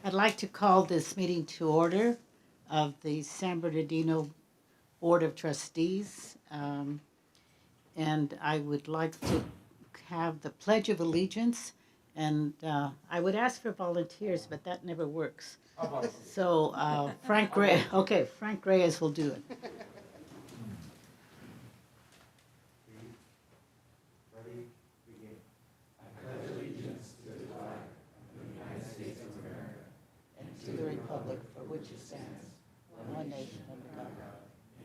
I'd like to call this meeting to order of the San Bernardino Board of Trustees. And I would like to have the Pledge of Allegiance. And I would ask for volunteers, but that never works. So Frank Reyes will do it. To the republic for which it stands, one nation under God,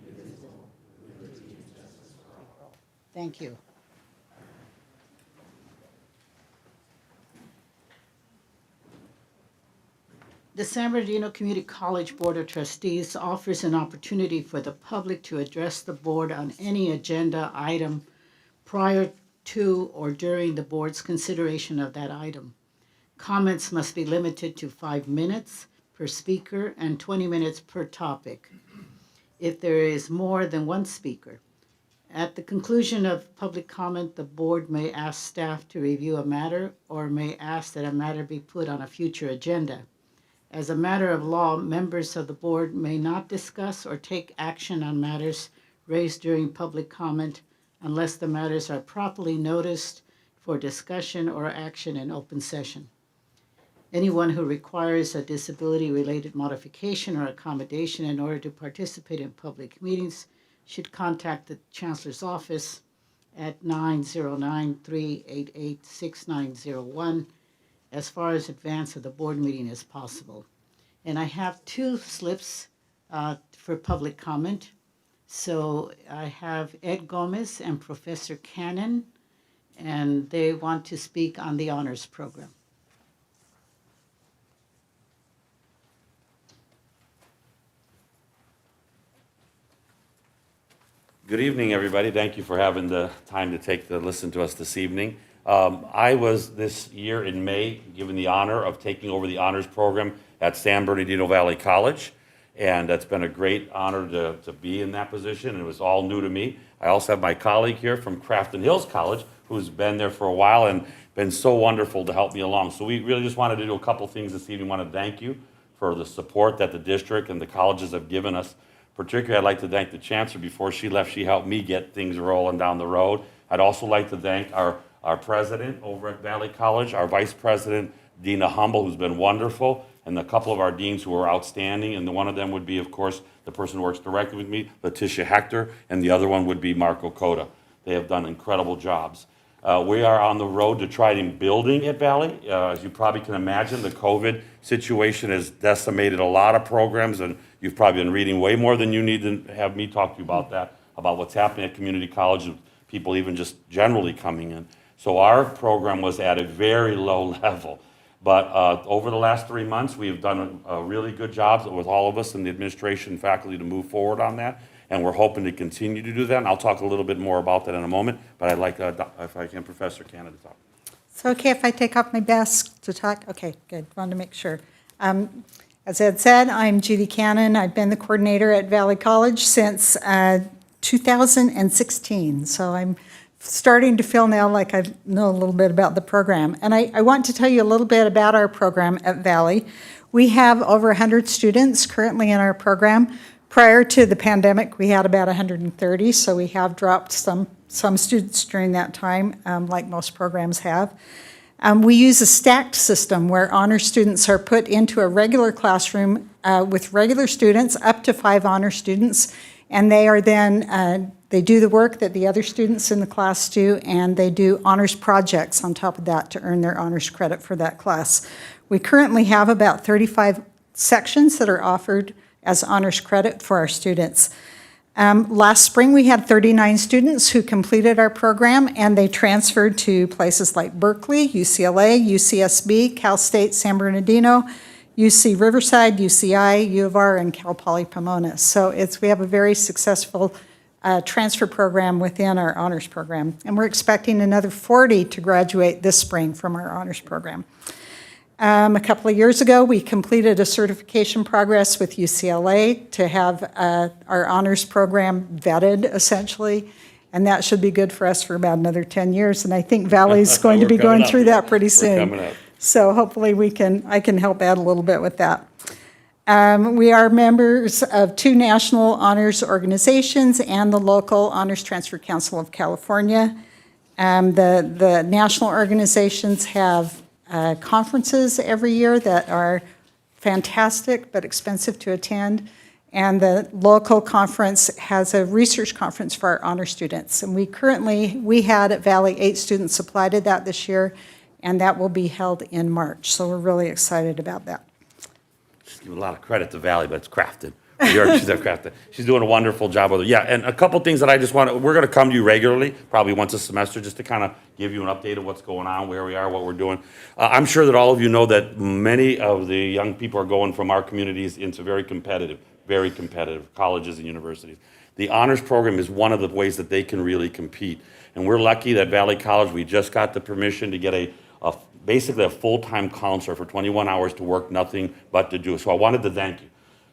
indivisible, with liberty and justice for all. Thank you. The San Bernardino Community College Board of Trustees offers an opportunity for the public to address the board on any agenda item prior to or during the board's consideration of that item. Comments must be limited to 5 minutes per speaker and 20 minutes per topic if there is more than one speaker. At the conclusion of public comment, the board may ask staff to review a matter or may ask that a matter be put on a future agenda. As a matter of law, members of the board may not discuss or take action on matters raised during public comment unless the matters are properly noticed for discussion or action in open session. Anyone who requires a disability-related modification or accommodation in order to participate in public meetings should contact the Chancellor's office at 909-388-6901 as far as advance of the board meeting as possible. And I have 2 slips for public comment. So I have Ed Gomez and Professor Cannon, and they want to speak on the honors program. Good evening, everybody. Thank you for having the time to listen to us this evening. I was this year in May given the honor of taking over the honors program at San Bernardino Valley College, and that's been a great honor to be in that position. It was all new to me. I also have my colleague here from Crafton Hills College who's been there for a while and been so wonderful to help me along. So we really just wanted to do a couple things this evening. We want to thank you for the support that the district and the colleges have given us. Particularly, I'd like to thank the Chancellor. Before she left, she helped me get things rolling down the road. I'd also like to thank our president over at Valley College, our vice president, Dina Humble, who's been wonderful, and a couple of our deans who are outstanding. And one of them would be, of course, the person who works directly with me, Letitia Hector, and the other one would be Marco Cota. They have done incredible jobs. We are on the road to try and building at Valley. As you probably can imagine, the COVID situation has decimated a lot of programs, and you've probably been reading way more than you need to have me talk to you about that, about what's happening at community college, and people even just generally coming in. So our program was at a very low level. But over the last 3 months, we have done a really good job with all of us in the administration and faculty to move forward on that. And we're hoping to continue to do that. And I'll talk a little bit more about that in a moment. But I'd like, if I can, Professor Canada to talk. It's okay if I take off my mask to talk? Okay, good. Wanted to make sure. As Ed said, I'm Judy Cannon. I've been the coordinator at Valley College since 2016. So I'm starting to feel now like I know a little bit about the program. And I want to tell you a little bit about our program at Valley. We have over 100 students currently in our program. Prior to the pandemic, we had about 130, so we have dropped some students during that time, like most programs have. We use a stacked system where honor students are put into a regular classroom with regular students, up to 5 honor students, and they are then, they do the work that the other students in the class do, and they do honors projects on top of that to earn their honors credit for that class. We currently have about 35 sections that are offered as honors credit for our students. Last spring, we had 39 students who completed our program, and they transferred to places like Berkeley, UCLA, UCSB, Cal State San Bernardino, UC Riverside, UCI, U of R, and Cal Poly Pomona. So we have a very successful transfer program within our honors program, and we're expecting another 40 to graduate this spring from our honors program. A couple of years ago, we completed a certification progress with UCLA to have our honors program vetted, essentially, and that should be good for us for about another 10 years, and I think Valley's going to be going through that pretty soon. So hopefully I can help out a little bit with that. We are members of 2 national honors organizations and the local Honors Transfer Council of California. The national organizations have conferences every year that are fantastic but expensive to attend. And the local conference has a research conference for our honor students. And we had at Valley 8 students apply to that this year, and that will be held in March. So we're really excited about that. Just give a lot of credit to Valley, but it's Crafton. She's at Crafton. She's doing a wonderful job with it. Yeah, and a couple things that I just we're going to come to you regularly, probably once a semester, just to kind of give you an update of what's going on, where we are, what we're doing. I'm sure that all of you know that many of the young people are going from our communities into very competitive colleges and universities. The honors program is one of the ways that they can really compete. And we're lucky that Valley College, we just got the permission to get basically a full-time counselor for 21 hours to work nothing but to do. So I wanted to thank you,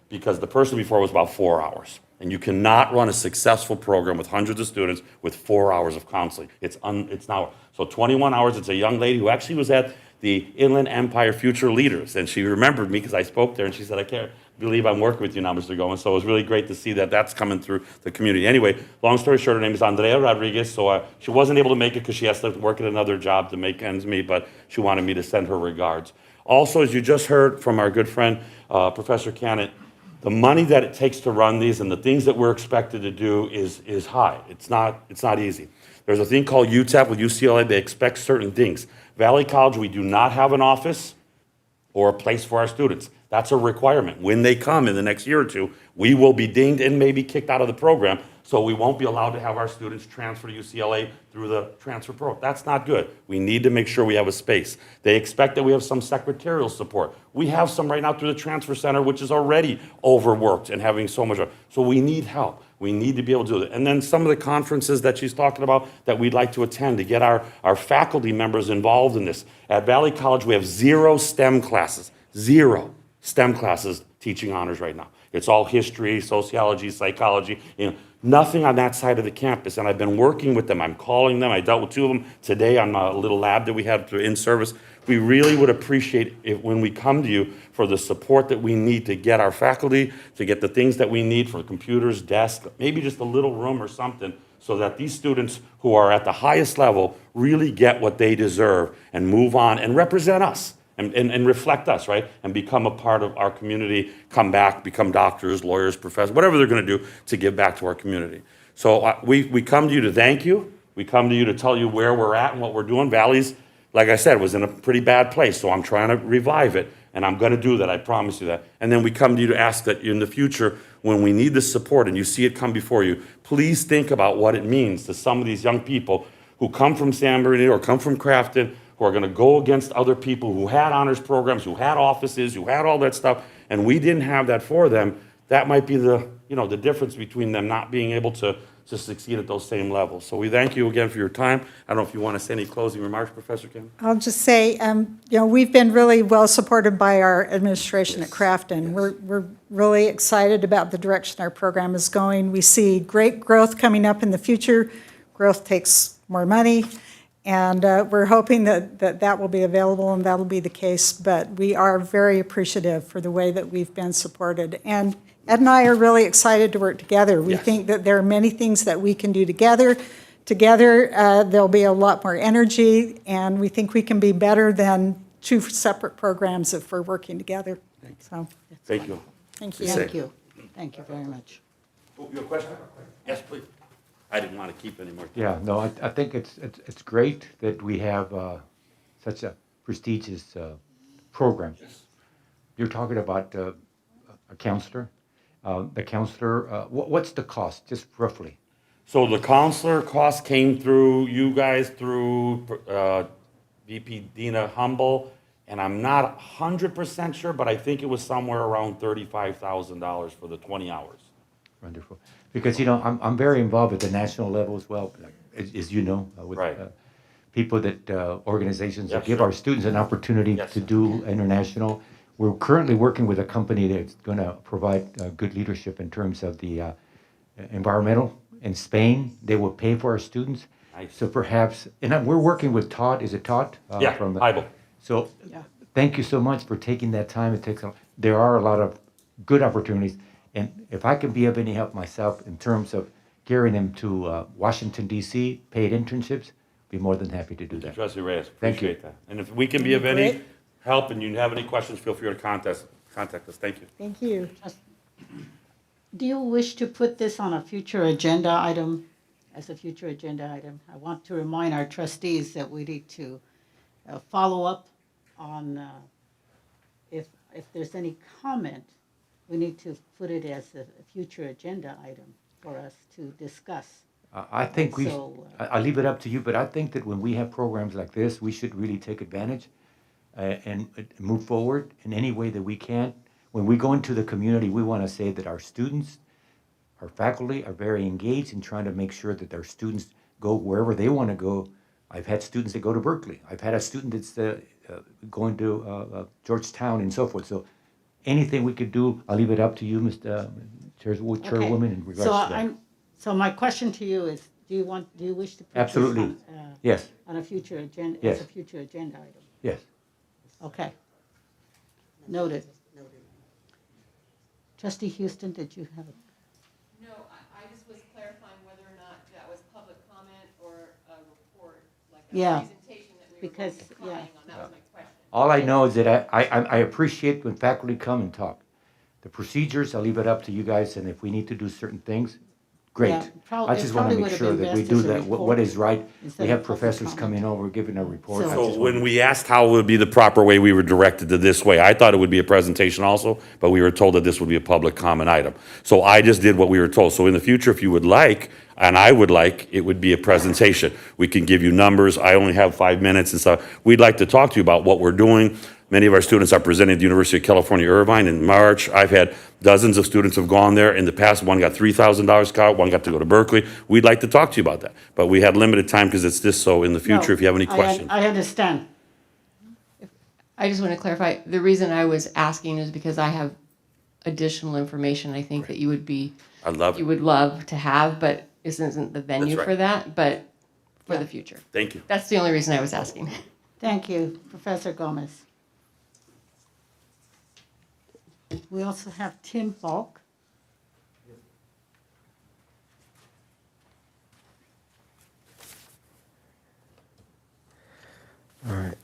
because the person before was about 4 hours. And you cannot run a successful program with hundreds of students with 4 hours of counseling. It's now, so 21 hours. It's a young lady who actually was at the Inland Empire Future Leaders, and she remembered me because I spoke there, and she said, I can't believe I'm working with you now, Mr. Gomez. So it was really great to see that that's coming through the community. Anyway, long story short, her name is Andrea Rodriguez, so she wasn't able to make it because she has to work at another job to make ends meet, but she wanted me to send her regards. Also, as you just heard from our good friend, Professor Cannon, the money that it takes to run these and the things that we're expected to do is high. It's not easy. There's a thing called UTEP with UCLA. They expect certain things. Valley College, we do not have an office or a place for our students. That's a requirement. When they come in the next year or two, we will be dinged and maybe kicked out of the program, so we won't be allowed to have our students transfer to UCLA through the transfer program. That's not good. We need to make sure we have a space. They expect that we have some secretarial support. We have some right now through the transfer center, which is already overworked and having so much. So we need help. We need to be able to do it. And then some of the conferences that she's talking about that we'd like to attend to get our faculty members involved in this. At Valley College, we have 0 STEM classes. 0 STEM classes teaching honors right now. It's all history, sociology, psychology, nothing on that side of the campus. And I've been working with them. I'm calling them. I dealt with 2 of them today on a little lab that we had in service. We really would appreciate it when we come to you for the support that we need to get our faculty, to get the things that we need for computers, desks, maybe just a little room or something, so that these students who are at the highest level really get what they deserve and move on and represent us. And reflect us, right? And become a part of our community, come back, become doctors, lawyers, professors, whatever they're going to do to give back to our community. So we come to you to thank you. We come to you to tell you where we're at and what we're doing. Valley's, like I said, was in a pretty bad place, so I'm trying to revive it, and I'm going to do that. I promise you that. And then we come to you to ask that in the future, when we need the support and you see it come before you, please think about what it means to some of these young people who come from San Bernardino or come from Crafton, who are going to go against other people who had honors programs, who had offices, who had all that stuff, and we didn't have that for them. That might be the difference between them not being able to succeed at those same levels. So we thank you again for your time. I don't know if you want to say any closing remarks, Professor Kim. I'll just say, we've been really well supported by our administration at Crafton. Yes. We're really excited about the direction our program is going. We see great growth coming up in the future. Growth takes more money. And we're hoping that will be available and that'll be the case. But we are very appreciative for the way that we've been supported. And Ed and I are really excited to work together. We think that there are many things that we can do together. Together, there'll be a lot more energy, and we think we can be better than 2 separate programs if we're working together. So, thank you. Thank you. Thank you. Thank you very much. Oh, you have a question? Yes, please. I didn't want to keep any more time. Yeah, no, I think it's great that we have such a prestigious program. Yes. You're talking about a counselor. The counselor, what's the cost, just roughly? So the counselor cost came through you guys, through VP Dina Humble, and I'm not 100% sure, but I think it was somewhere around $35,000 for the 20 hours. Wonderful. Because, I'm very involved at the national level as well, as you know, with Right. people that, organizations that Yes, give sir. our students an opportunity Yes. to do international. We're currently working with a company that's going to provide good leadership in terms of the environmental. In Spain, they will pay for our students. Nice. So perhaps, and we're working with Todd, is it Todd? Yeah, From the, Bible. So Yeah. thank you so much for taking that time. There are a lot of good opportunities. And if I can be of any help myself in terms of carrying them to Washington, D.C., paid internships, be more than happy to do that. Trustee Reyes, Thank you. appreciate that. And if we can be of any Great. help and you have any questions, feel free to contact us. Thank you. Thank you. Do you wish to put this on a future agenda item, as a future agenda item? I want to remind our trustees that we need to follow up on, if there's any comment, we need to put it as a future agenda item for us to discuss. I think I'll leave it up to you, but I think that when we have programs like this, we should really take advantage and move forward in any way that we can. When we go into the community, we want to say that our students, our faculty are very engaged in trying to make sure that their students go wherever they want to go. I've had students that go to Berkeley. I've had a student that's going to Georgetown and so forth. So anything we could do, I'll leave it up to you, Mr. Chairwoman, in regards to that. So my question to you is, do you wish to put this Absolutely. on, Yes, on a future agenda, Yes. as a future agenda item? yes. Okay. Noted. Trustee Houston, did you have a? No, I just was clarifying whether or not that was public comment or a report, like a Yeah, presentation that we were going because, to be commenting on. That was my question. All I know is that I appreciate when faculty come and talk. The procedures, I'll leave it up to you guys, and if we need to do certain things, great. Yeah, I just want probably to make would've sure been that we best do as a that, what report is right. instead We of have public professors comment. coming over, giving a report. So- I So just when wanna- we asked how would be the proper way, we were directed to this way. I thought it would be a presentation also, but we were told that this would be a public comment item. So I just did what we were told. So in the future, if you would like, and I would like, it would be a presentation. We can give you numbers. I only have 5 minutes and stuff. We'd like to talk to you about what we're doing. Many of our students are presenting at the University of California, Irvine in March. I've had dozens of students have gone there. In the past, one got $3,000 cut, one got to go to Berkeley. We'd like to talk to you about that. But we had limited time because it's this, so in the future, No, if you have any questions. I understand. I just want to clarify, the reason I was asking is because I have additional information I think that you I love you it. would love to have, but this isn't the venue That's right. for that, but for Yeah. the future. Thank you. That's the only reason I was asking. Thank you, Professor Gomez. We also have Tim Falk. All right,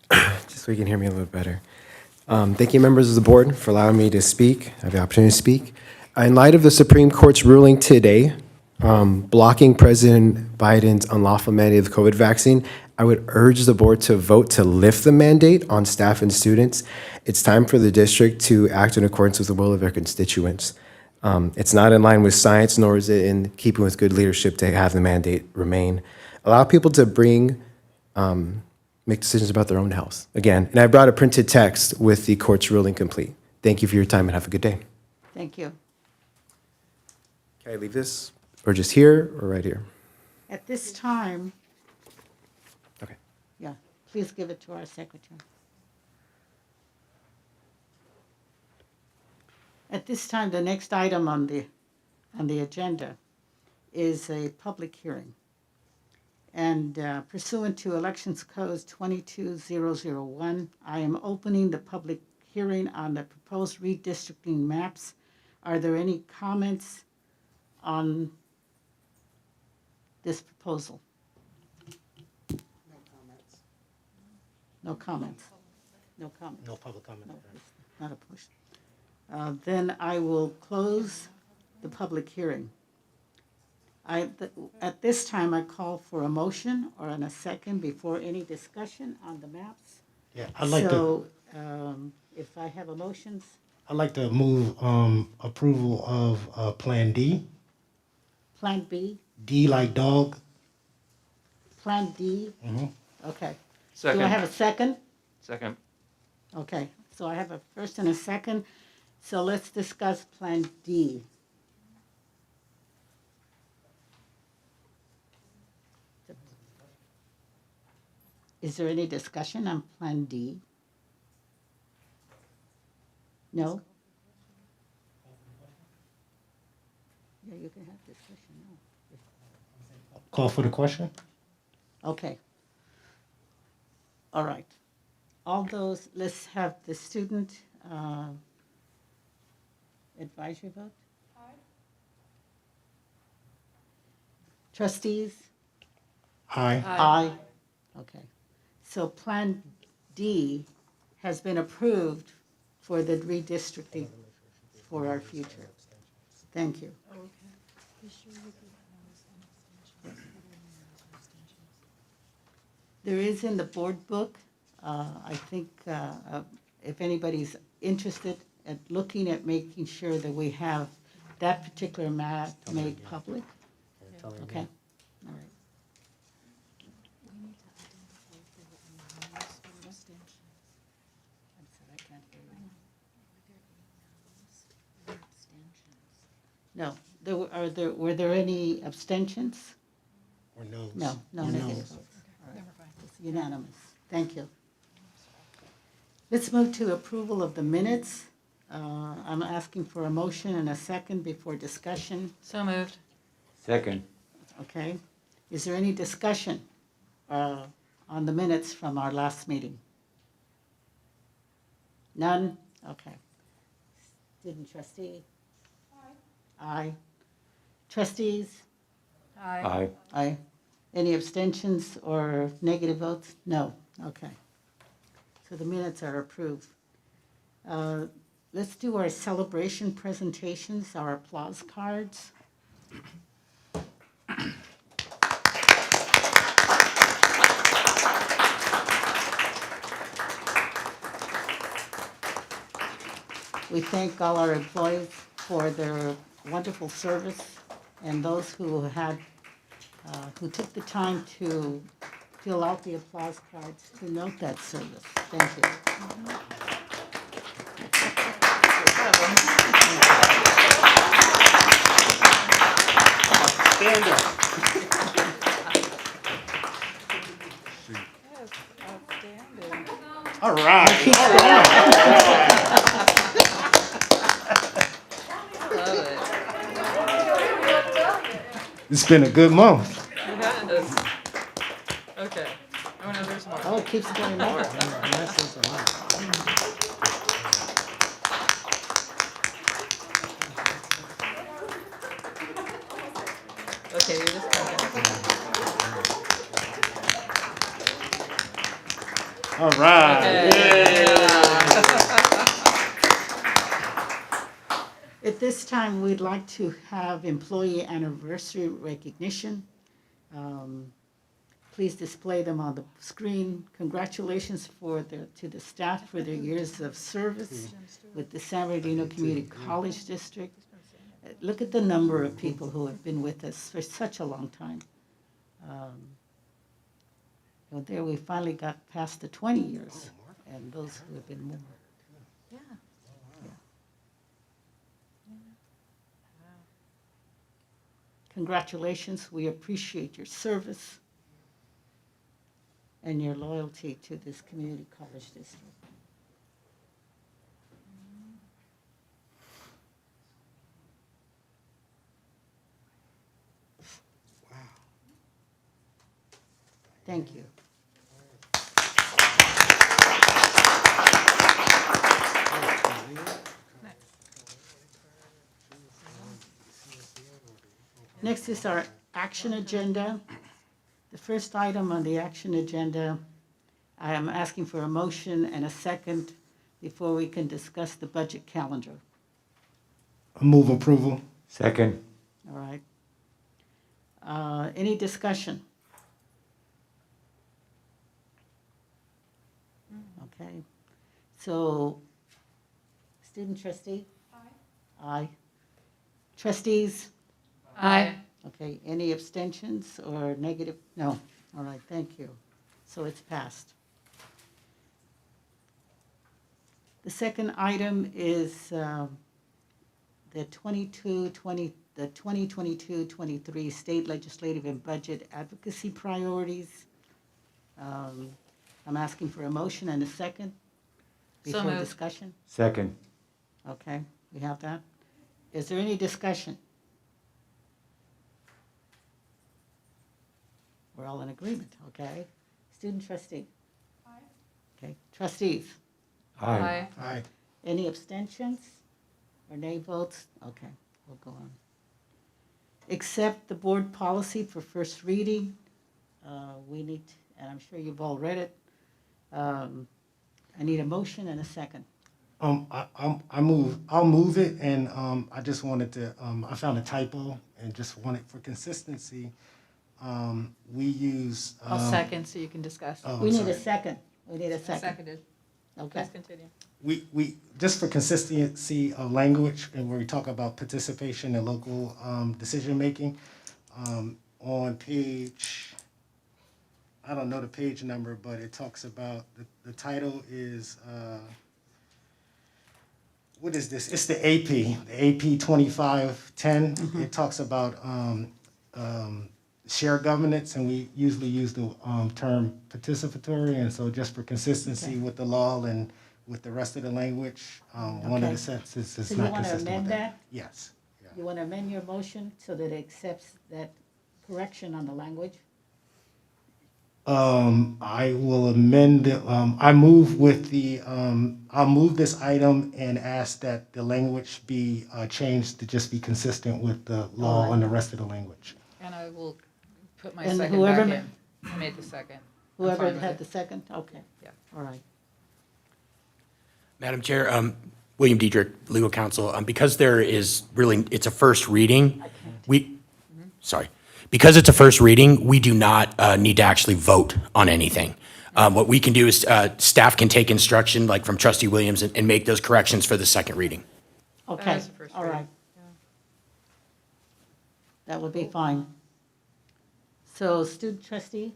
just so you can hear me a little better. Thank you, members of the board, for allowing me to speak, have the opportunity to speak. In light of the Supreme Court's ruling today, blocking President Biden's unlawful mandate of the COVID vaccine, I would urge the board to vote to lift the mandate on staff and students. It's time for the district to act in accordance with the will of their constituents. It's not in line with science, nor is it in keeping with good leadership to have the mandate remain. Allow people to make decisions about their own health. Again, and I brought a printed text with the court's ruling complete. Thank you for your time and have a good day. Thank you. Can I leave this, or just here, or right here? At this time, Okay. yeah, please give it to our secretary. At this time, the next item on the agenda is a public hearing. And pursuant to Elections Code 22001, I am opening the public hearing on the proposed redistricting maps. Are there any comments on this proposal? No comments. No comments. No public comment. No, it's not a push. Then I will close the public hearing. At this time, I call for a motion or a second before any discussion on the maps. Yeah, So, if I have a motions, I'd like to move approval of Plan D. Plan B, D like dog. Plan D? Mhm. Okay. Second. Do I have a second? Second. Okay, so I have a first and a second. So let's discuss Plan D. Is there any discussion on Plan D? No? Yeah, you can have discussion now. Call for the question. Okay. All right. All those, let's have the student advisory vote. Trustees? Aye. Aye. Okay. So Plan D has been approved for the redistricting for our future. Thank you. There is in the board book, I think, if anybody's interested at looking at making sure that we have that particular map made public. Okay, all right. I'm sorry, I can't hear you. No, were there any abstentions? Or no's? No, no Or negative no's? votes. All right. It's unanimous. Thank you. Let's move to approval of the minutes. I'm asking for a motion and a second before discussion. So moved. Second. Okay. Is there any discussion on the minutes from our last meeting? None? Okay. Student trustee? Aye. Trustees? Aye. Aye. Any abstentions or negative votes? No. Okay. So the minutes are approved. Let's do our celebration presentations, our applause cards. We thank all our employees for their wonderful service and those who took the time to fill out the applause cards to note that service. Thank you. Stand up. All right. Love It's been a good month. it. It has. Okay. Oh no, there's more. Oh, it keeps going up. Okay, you're just coming. All right. At this time, we'd like to have employee anniversary recognition. Please display them on the screen. Congratulations to the staff for their years of service with the San Bernardino Community College District. Look at the number of people who have been with us for such a long time. There we finally got past the 20 years, and those who have been more. Yeah. Congratulations, we appreciate your service and your loyalty to this community college district. Wow. Thank you. Next is our action agenda. The first item on the action agenda, I am asking for a motion and a second before we can discuss the budget calendar. I move approval. Second. All right. Any discussion? Okay. So, student trustee? Aye. Aye. Trustees? Aye. Okay, any abstentions or negative? No. All right, thank you. So it's passed. The second item is the 2022-23 state legislative and budget advocacy priorities. I'm asking for a motion and a second So before moved. discussion. Second. Okay, we have that. Is there any discussion? We're all in agreement, okay? Student trustee? Aye. Okay, trustees, Aye. Aye. any abstentions or nay votes? Okay, we'll go on. Accept the board policy for first reading. We need, and I'm sure you've all read it. I need a motion and a second. I'll move it, and I just wanted to, I found a typo and just wanted for consistency. We use. I'll second so you can discuss. Oh, We need sorry. a second. We need a second. Seconded. Okay. Please continue. We just for consistency of language, and where we talk about participation in local decision making, on page, I don't know the page number, but it talks about the title is what is this? It's the AP 2510. It talks about shared governance, and we usually use the term participatory, and so just for consistency Okay. with the law and with the rest of the language, one of Okay. the sentences is So you not want to consistent amend with that? Yes. Yeah. You want to amend your motion so that it accepts that correction on the language? I will amend, I move with the, I'll move this item and ask that the language be changed to just be consistent with the law and the rest of the language. And I will put my And second whoever back ma- in. I made the second. I'm Whoever fine with had it. the second? Okay. Yeah. All right. Madam Chair, William Diedrich, legal counsel. Because there is really, it's a first reading, because it's a first reading, we do not need to actually vote on anything. What we can do is staff can take instruction, like from Trustee Williams, and make those corrections for the second reading. Okay, is the first all reading. right. That would be fine. So student trustee?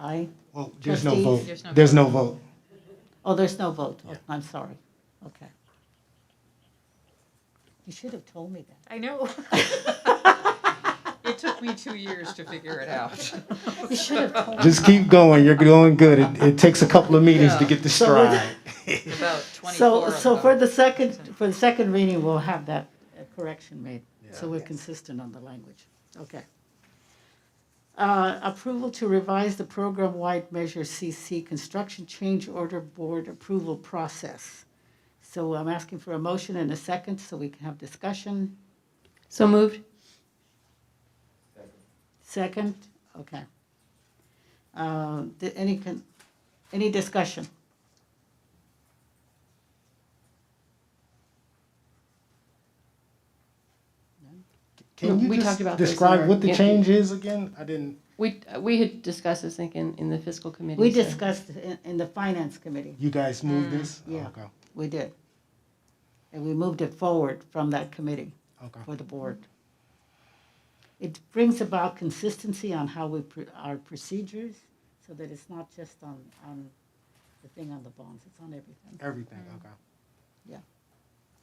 Aye. Well, there's no Trustees? vote. There's no There's no vote. Oh, there's no vote. Oh, I'm sorry. Okay. You should have told me that. I know. It took me 2 years to figure it out. You should have told me. Just keep going. You're doing good. It takes a couple of meetings to Yeah. get the stride. About 24 So, of so them. for the second reading, we'll have that correction made, so we're consistent on the language. Okay. Approval to revise the program-wide Measure CC Construction Change Order Board Approval Process. So I'm asking for a motion and a second, so we can have discussion. So moved. Second, okay. Any discussion? Can you We just talked about this in describe our- what the yeah. change is again? I didn't, We had discussed this, I think, in the fiscal committee. We so- discussed in the finance committee. you guys moved this? yeah. Okay. We did. And we moved it forward from that committee Okay. for the board. It brings about consistency on how our procedures, so that it's not just on the thing on the bonds, it's on everything, Everything, okay.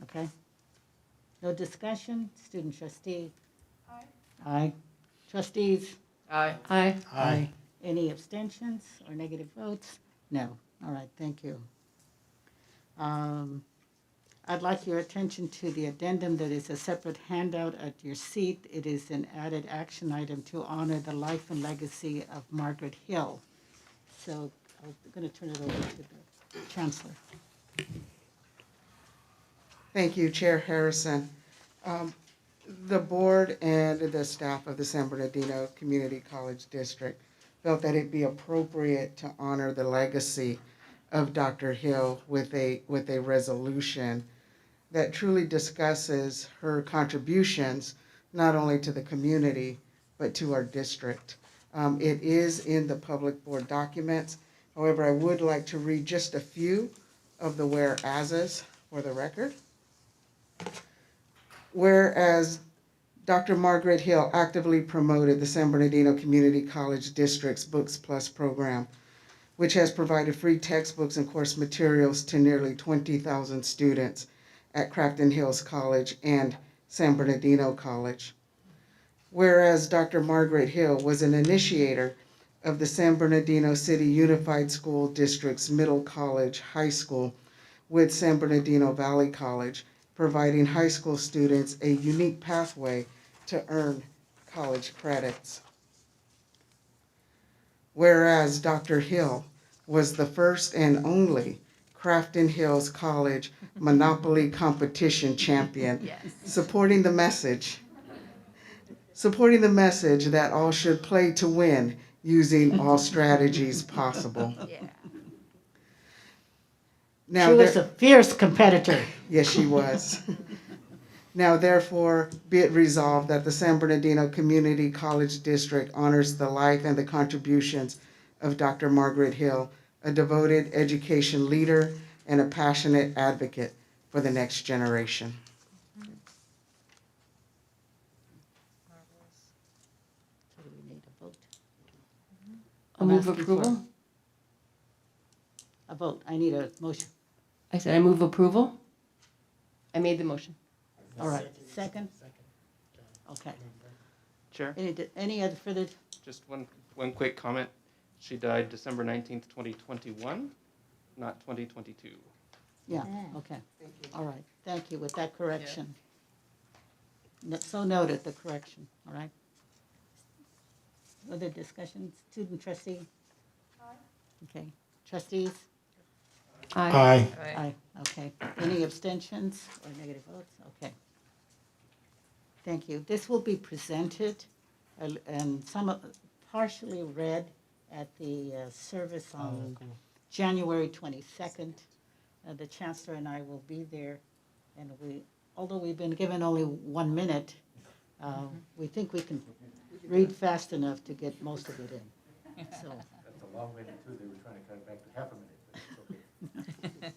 okay? No discussion, student trustee? Aye. Aye. Trustees? Aye. Aye. Aye. Any abstentions or negative votes? No. All right, thank you. I'd like your attention to the addendum that is a separate handout at your seat. It is an added action item to honor the life and legacy of Margaret Hill. So I'm going to turn it over to the Chancellor. Thank you, Chair Harrison. The board and the staff of the San Bernardino Community College District felt that it'd be appropriate to honor the legacy of Dr. Hill with a resolution that truly discusses her contributions not only to the community but to our district. It is in the public board documents. However, I would like to read just a few of the whereases for the record. Whereas Dr. Margaret Hill actively promoted the San Bernardino Community College District's Books Plus program, which has provided free textbooks and course materials to nearly 20,000 students at Crafton Hills College and San Bernardino College. Whereas Dr. Margaret Hill was an initiator of the San Bernardino City Unified School District's Middle College High School with San Bernardino Valley College, providing high school students a unique pathway to earn college credits. Whereas Dr. Hill was the first and only Crafton Hills College Monopoly Competition Champion, supporting the message that all should play to win using all strategies possible. Now, She was a fierce competitor. yes, she was. Now, therefore, be it resolved that the San Bernardino Community College District honors the life and the contributions of Dr. Margaret Hill, a devoted education leader and a passionate advocate for the next generation. So do we need a vote? I'll I'm move asking approval. A vote. I need a motion. I said I move approval. I made the motion. All right. Second? Okay. Chair, Any other further? just one quick comment. She died December 19th, 2021, not 2022. Yeah, okay. All right. Thank you with that correction. So noted, the correction, all right? Other discussions? Student trustee? Okay. Trustees? Aye. Aye, okay. Any abstentions or negative votes? Okay. Thank you. This will be presented and partially read at the service on January 22nd. The Chancellor and I will be there, and although we've been given only 1 minute, we think we can read fast enough to get most of it in. So, That's a long minute too. They were trying to cut it back to half a minute, but it's okay.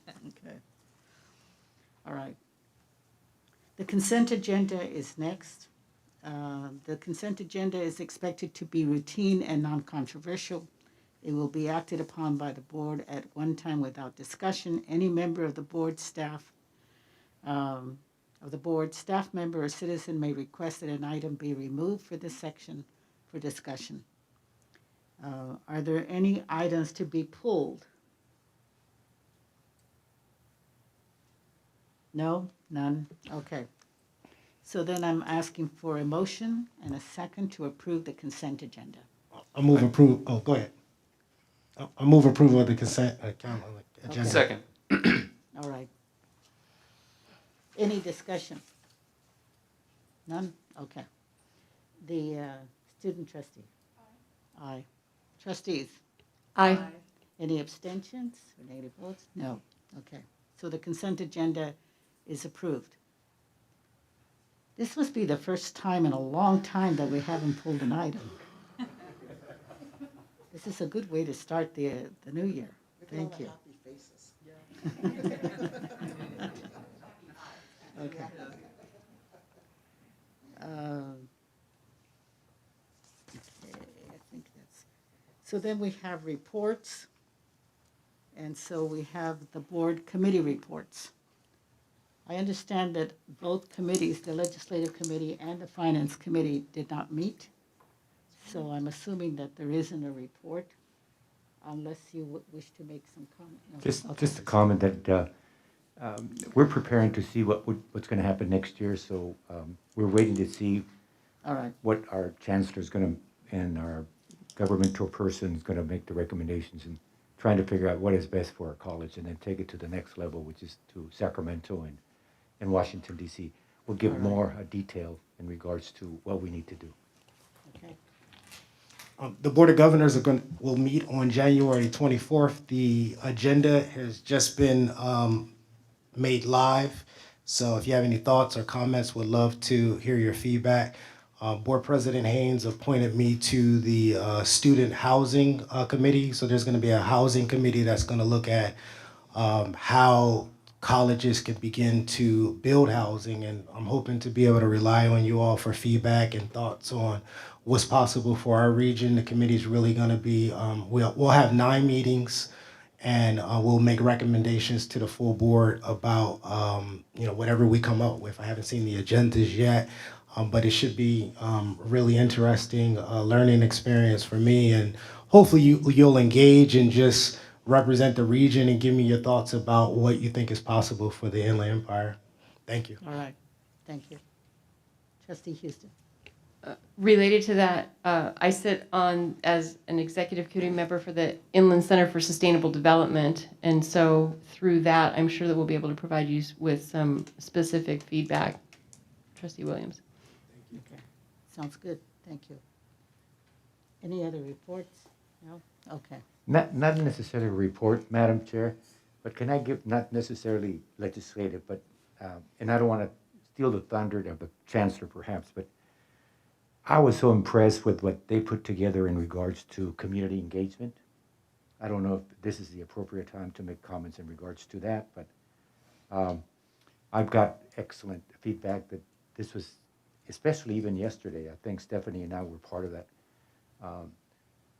okay. All right. The consent agenda is next. The consent agenda is expected to be routine and non-controversial. It will be acted upon by the board at one time without discussion. Any member of the board, staff, staff member or citizen may request that an item be removed for this section for discussion. Are there any items to be pulled? No? None? Okay. So then I'm asking for a motion and a second to approve the consent agenda. I move approval. Oh, go ahead. I move approval of the consent agenda. Second. All right. Any discussion? None? Okay. The student trustee? Aye. Trustees? Aye. Any abstentions or negative votes? No. Okay. So the consent agenda is approved. This must be the first time in a long time that we haven't pulled an item. This is a good way to start the new year. Thank you. Okay. I think that's, so then we have reports. And so we have the board committee reports. I understand that both committees, the legislative committee and the finance committee, did not meet. So I'm assuming that there isn't a report unless you wish to make some comment. No. Okay. Just a comment that we're preparing to see what's going to happen next year. So we're waiting to see All right. what our chancellor is going to and our governmental person is going to make the recommendations and trying to figure out what is best for our college and then take it to the next level, which is to Sacramento and Washington, D.C. We'll give All right. more detail in regards to what we need to do. Okay. The Board of Governors will meet on January 24th. The agenda has just been made live. So if you have any thoughts or comments, would love to hear your feedback. Board President Haynes appointed me to the Student Housing Committee. So there's going to be a housing committee that's going to look at how colleges can begin to build housing. And I'm hoping to be able to rely on you all for feedback and thoughts on what's possible for our region. The committee is really going to be, we'll have 9 meetings, and we'll make recommendations to the full board about whatever we come up with. I haven't seen the agendas yet, but it should be really interesting learning experience for me, and hopefully you'll engage and just represent the region and give me your thoughts about what you think is possible for the Inland Empire. Thank you. All right. Thank you. Trustee Houston. Related to that, I sit on as an executive committee member for the Inland Center for Sustainable Development, and so through that, I'm sure that we'll be able to provide you with some specific feedback. Trustee Williams. Okay, sounds good, thank you. Any other reports? No? Okay. Not necessarily a report, Madam Chair, but can I give, not necessarily legislative, but, and I don't want to steal the thunder of the Chancellor perhaps, but I was so impressed with what they put together in regards to community engagement. I don't know if this is the appropriate time to make comments in regards to that, but I've got excellent feedback that this was, especially even yesterday, I think Stephanie and I were part of that.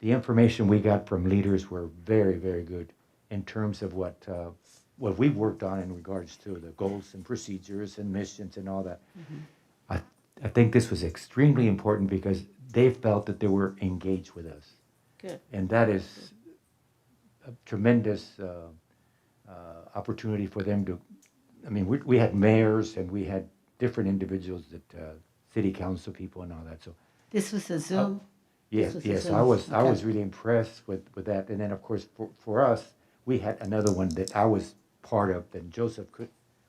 The information we got from leaders were very, very good in terms of what we've worked on in regards to the goals and procedures and missions and all that. Mm-hmm. I think this was extremely important because they felt that they were engaged with us. Good. And that is a tremendous opportunity for them to, I mean, we had mayors and we had different individuals that, city council people and all that, so. This was a Zoom? Yes, I was really impressed with that. And then, of course, for us, we had another one that I was part of, that Joseph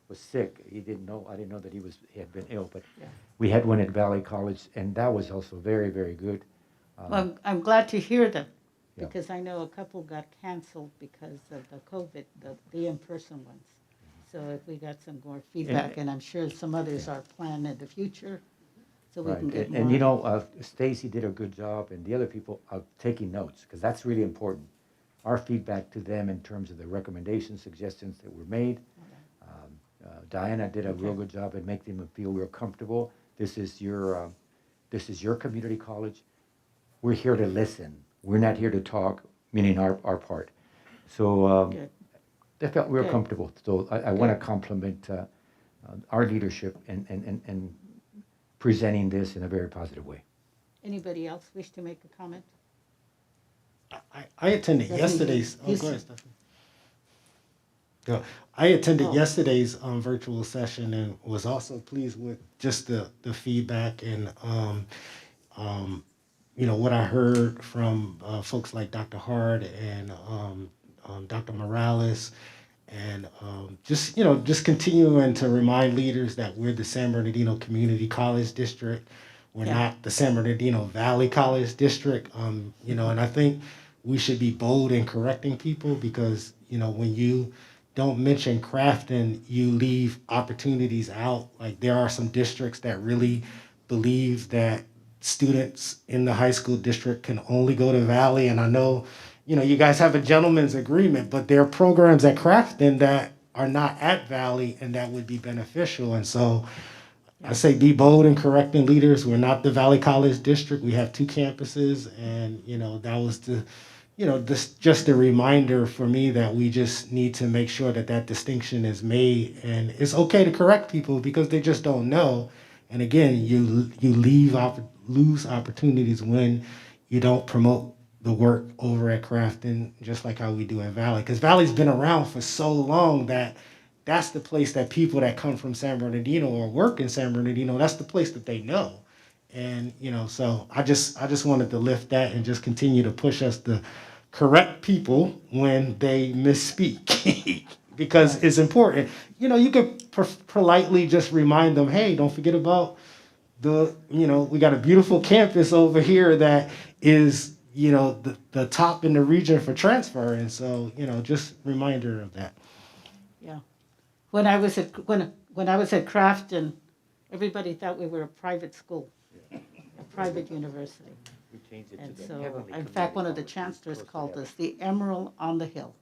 was sick. I didn't know that he had been ill, but Yeah. we had one at Valley College, and that was also very, very good. Well, I'm glad to hear them, Yeah. because I know a couple got canceled because of the COVID, the in-person ones. So if we got some more feedback, and I'm sure some others are planned in the future, so we Right, can get more. and you know, Stacy did a good job, and the other people are taking notes, because that's really important. Our feedback to them in terms of the recommendations, suggestions that were made. Diana did a real good job in making them feel real comfortable. This is your community college. We're here to listen. We're not here to talk, meaning our part. So Good. they felt real Good. comfortable. So I want to compliment our leadership and presenting this in a very positive way. Anybody else wish to make a comment? I attended Stephanie, yesterday's. Oh, he's- go ahead, Stephanie. Go. I attended yesterday's virtual session and was also pleased with just the feedback and you know what I heard from folks like Dr. Hart and Dr. Morales, and just continuing to remind leaders that we're the San Bernardino Community College District. We're not the San Bernardino Valley College District. And I think we should be bold in correcting people, because when you don't mention Crafton, you leave opportunities out. Like, there are some districts that really believe that students in the high school district can only go to Valley. And I know, you guys have a gentleman's agreement, but there are programs at Crafton that are not at Valley and that would be beneficial. And so I say be bold in correcting leaders. We're not the Valley College District. We have 2 campuses, and that was just a reminder for me that we just need to make sure that distinction is made. And it's okay to correct people because they just don't know. And again, you lose opportunities when you don't promote the work over at Crafton, just like how we do at Valley. Because Valley's been around for so long that that's the place that people that come from San Bernardino or work in San Bernardino, that's the place that they know. And, so I just wanted to lift that and just continue to push us to correct people when they misspeak because it's important. You could politely just remind them, hey, don't forget about we got a beautiful campus over here that is, the top in the region for transfer. And so, just reminder of that. Yeah. When I was at Crafton, everybody thought we were a private school, a private university. We changed it And to the so, Heavenly in fact, Community one of the College, chancellors close to called heaven. us the Emerald on the Hill.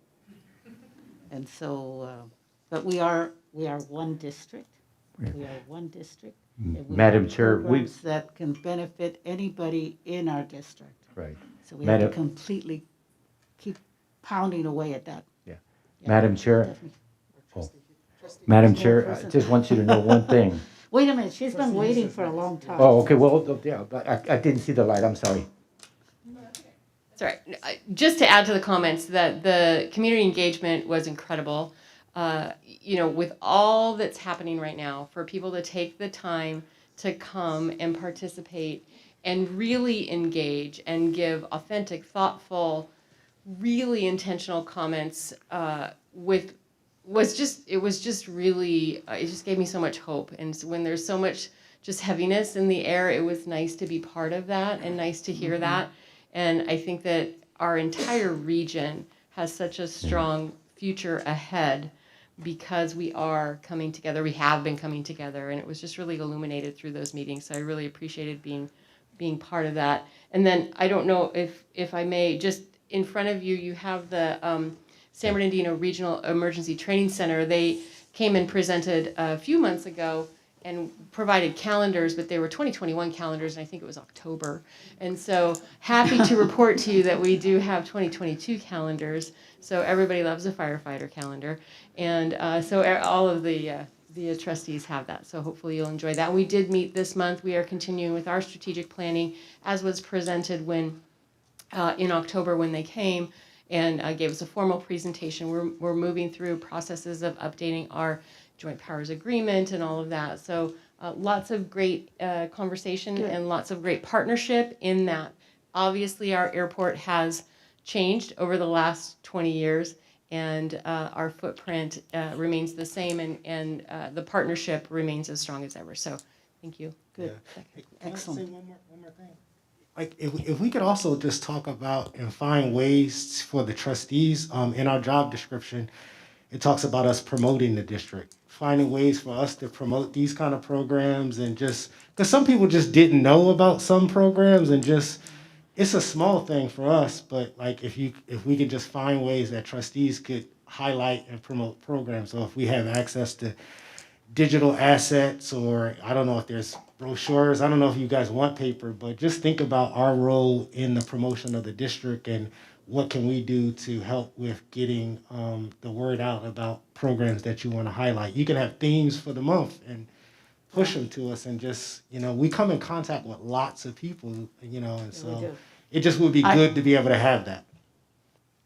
And so, but we are one district. We are one district. and we Madam have Chair, programs that can benefit anybody in our district. Right. So we have to Madam- completely keep pounding away at that. Yeah. Yeah, Madam Chair, definitely. Madam Chair, I just want you to know one thing. Wait a minute, she's been waiting for a long time. Oh, okay, well, yeah, but I didn't see the light, I'm sorry. Sorry, just to add to the comments that the community engagement was incredible. With all that's happening right now, for people to take the time to come and participate and really engage and give authentic, thoughtful, really intentional comments it was just really, it just gave me so much hope. And so when there's so much just heaviness in the air, it was nice to be part of that and nice to hear that. And I think that our entire region has such a strong future ahead because we are coming together. We have been coming together, and it was just really illuminated through those meetings. So I really appreciated being part of that. And then I don't know if I may, just in front of you, you have the San Bernardino Regional Emergency Training Center. They came and presented a few months ago and provided calendars, but they were 2021 calendars, and I think it was October. And so happy to report to you that we do have 2022 calendars. So everybody loves a firefighter calendar. And so all of the trustees have that. So hopefully you'll enjoy that. We did meet this month. We are continuing with our strategic planning as was presented when in October when they came and gave us a formal presentation. We're moving through processes of updating our joint powers agreement and all of that. So lots of great conversation and lots of great partnership in that. Obviously, our airport has changed over the last 20 years, and our footprint remains the same, and the partnership remains as strong as ever. So thank you. Good. Can Excellent. I say one more thing? Like if we could also just talk about and find ways for the trustees in our job description, it talks about us promoting the district, finding ways for us to promote these kind of programs, and just because some people just didn't know about some programs, and just it's a small thing for us, but like if we could just find ways that trustees could highlight and promote programs. So if we have access to digital assets, or I don't know if there's brochures. I don't know if you guys want paper, but just think about our role in the promotion of the district and what can we do to help with getting the word out about programs that you want to highlight. You can have themes for the month and push them to us, and just, we come in contact with lots of people, and so it just would be good to be able to have that.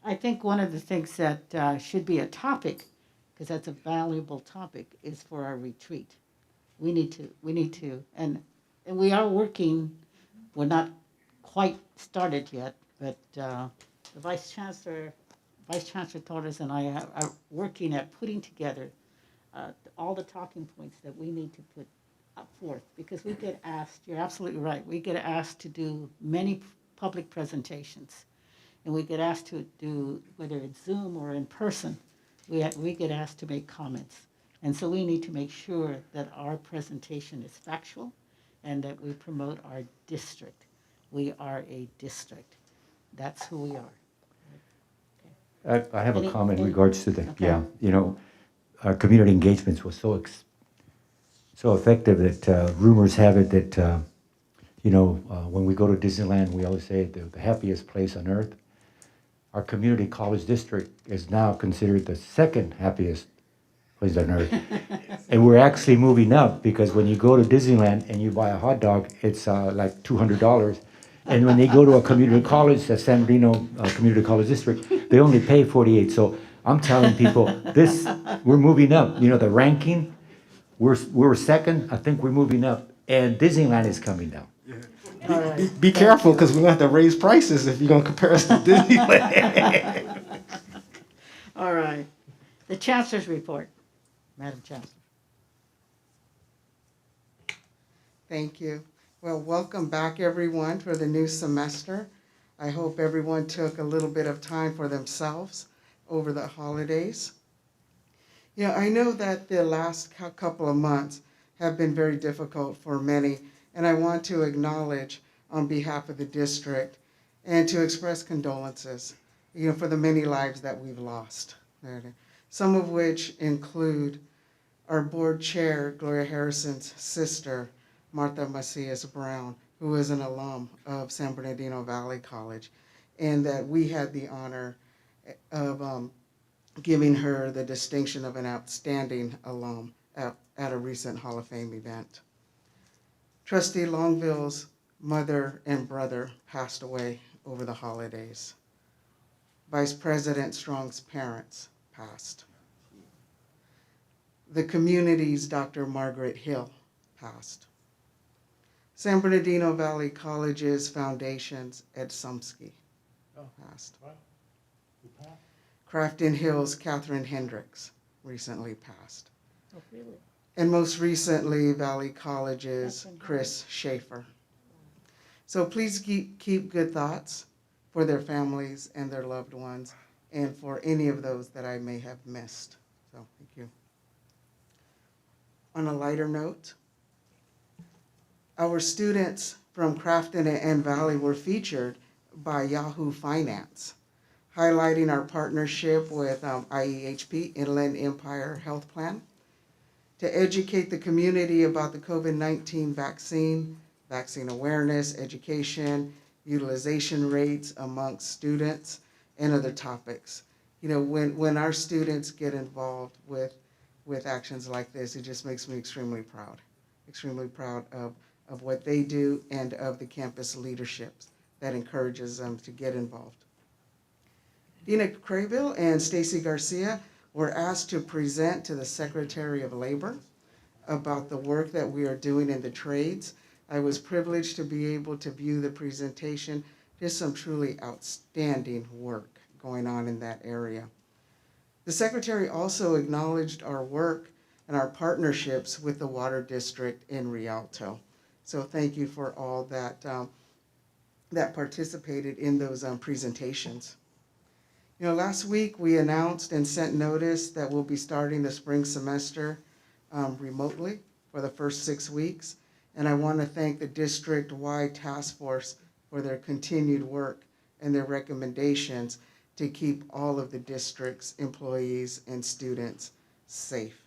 I think one of the things that should be a topic, because that's a valuable topic, is for our retreat. We need to, and we are working. We're not quite started yet, but the Vice Chancellor Torres and I are working at putting together all the talking points that we need to put up forth, because we get asked. You're absolutely right. We get asked to do many public presentations, and we get asked to do, whether it's Zoom or in person, we get asked to make comments. And so we need to make sure that our presentation is factual and that we promote our district. We are a district. That's who we are. I have a comment in any- regards to that. okay. Yeah, our community engagements was so effective that rumors have it that, when we go to Disneyland, we always say the happiest place on earth. Our community college district is now considered the second happiest place on earth. And we're actually moving up, because when you go to Disneyland and you buy a hot dog, it's like $200. And when they go to a community college, the San Bernardino Community College District, they only pay $48. So I'm telling people, we're moving up. The ranking, we're second. I think we're moving up. And Disneyland is coming down. Be careful, because we're going to have to raise prices if you're going to compare us to Disneyland. All right. The Chancellor's report, Madam Chancellor. Thank you. Well, welcome back, everyone, for the new semester. I hope everyone took a little bit of time for themselves over the holidays. I know that the last couple of months have been very difficult for many, and I want to acknowledge on behalf of the district and to express condolences, for the many lives that we've lost. Some of which include our board chair, Gloria Harrison's sister, Martha Macias Brown, who is an alum of San Bernardino Valley College, and that we had the honor of giving her the distinction of an outstanding alum at a recent Hall of Fame event. Trustee Longville's mother and brother passed away over the holidays. Vice President Strong's parents passed. The community's Dr. Margaret Hill passed. San Bernardino Valley College's foundations, Ed Sumsky, passed. Crafton Hills, Catherine Hendricks, recently passed. Oh, really? And most recently, Valley College's Chris Schaefer. So please keep good thoughts for their families and their loved ones, and for any of those that I may have missed. So thank you. On a lighter note, our students from Crafton and Valley were featured by Yahoo Finance, highlighting our partnership with IEHP, Inland Empire Health Plan, to educate the community about the COVID-19 vaccine awareness, education, utilization rates amongst students, and other topics. You know, when our students get involved with actions like this, it just makes me extremely proud of what they do and of the campus leaderships that encourages them to get involved. Dina Craybill and Stacy Garcia were asked to present to the Secretary of Labor about the work that we are doing in the trades. I was privileged to be able to view the presentation. Just some truly outstanding work going on in that area. The Secretary also acknowledged our work and our partnerships with the Water District in Rialto. So thank you for all that that participated in those presentations. You know, last week we announced and sent notice that we'll be starting the spring semester remotely for the first 6 weeks. And I want to thank the district-wide task force for their continued work and their recommendations to keep all of the district's employees and students safe.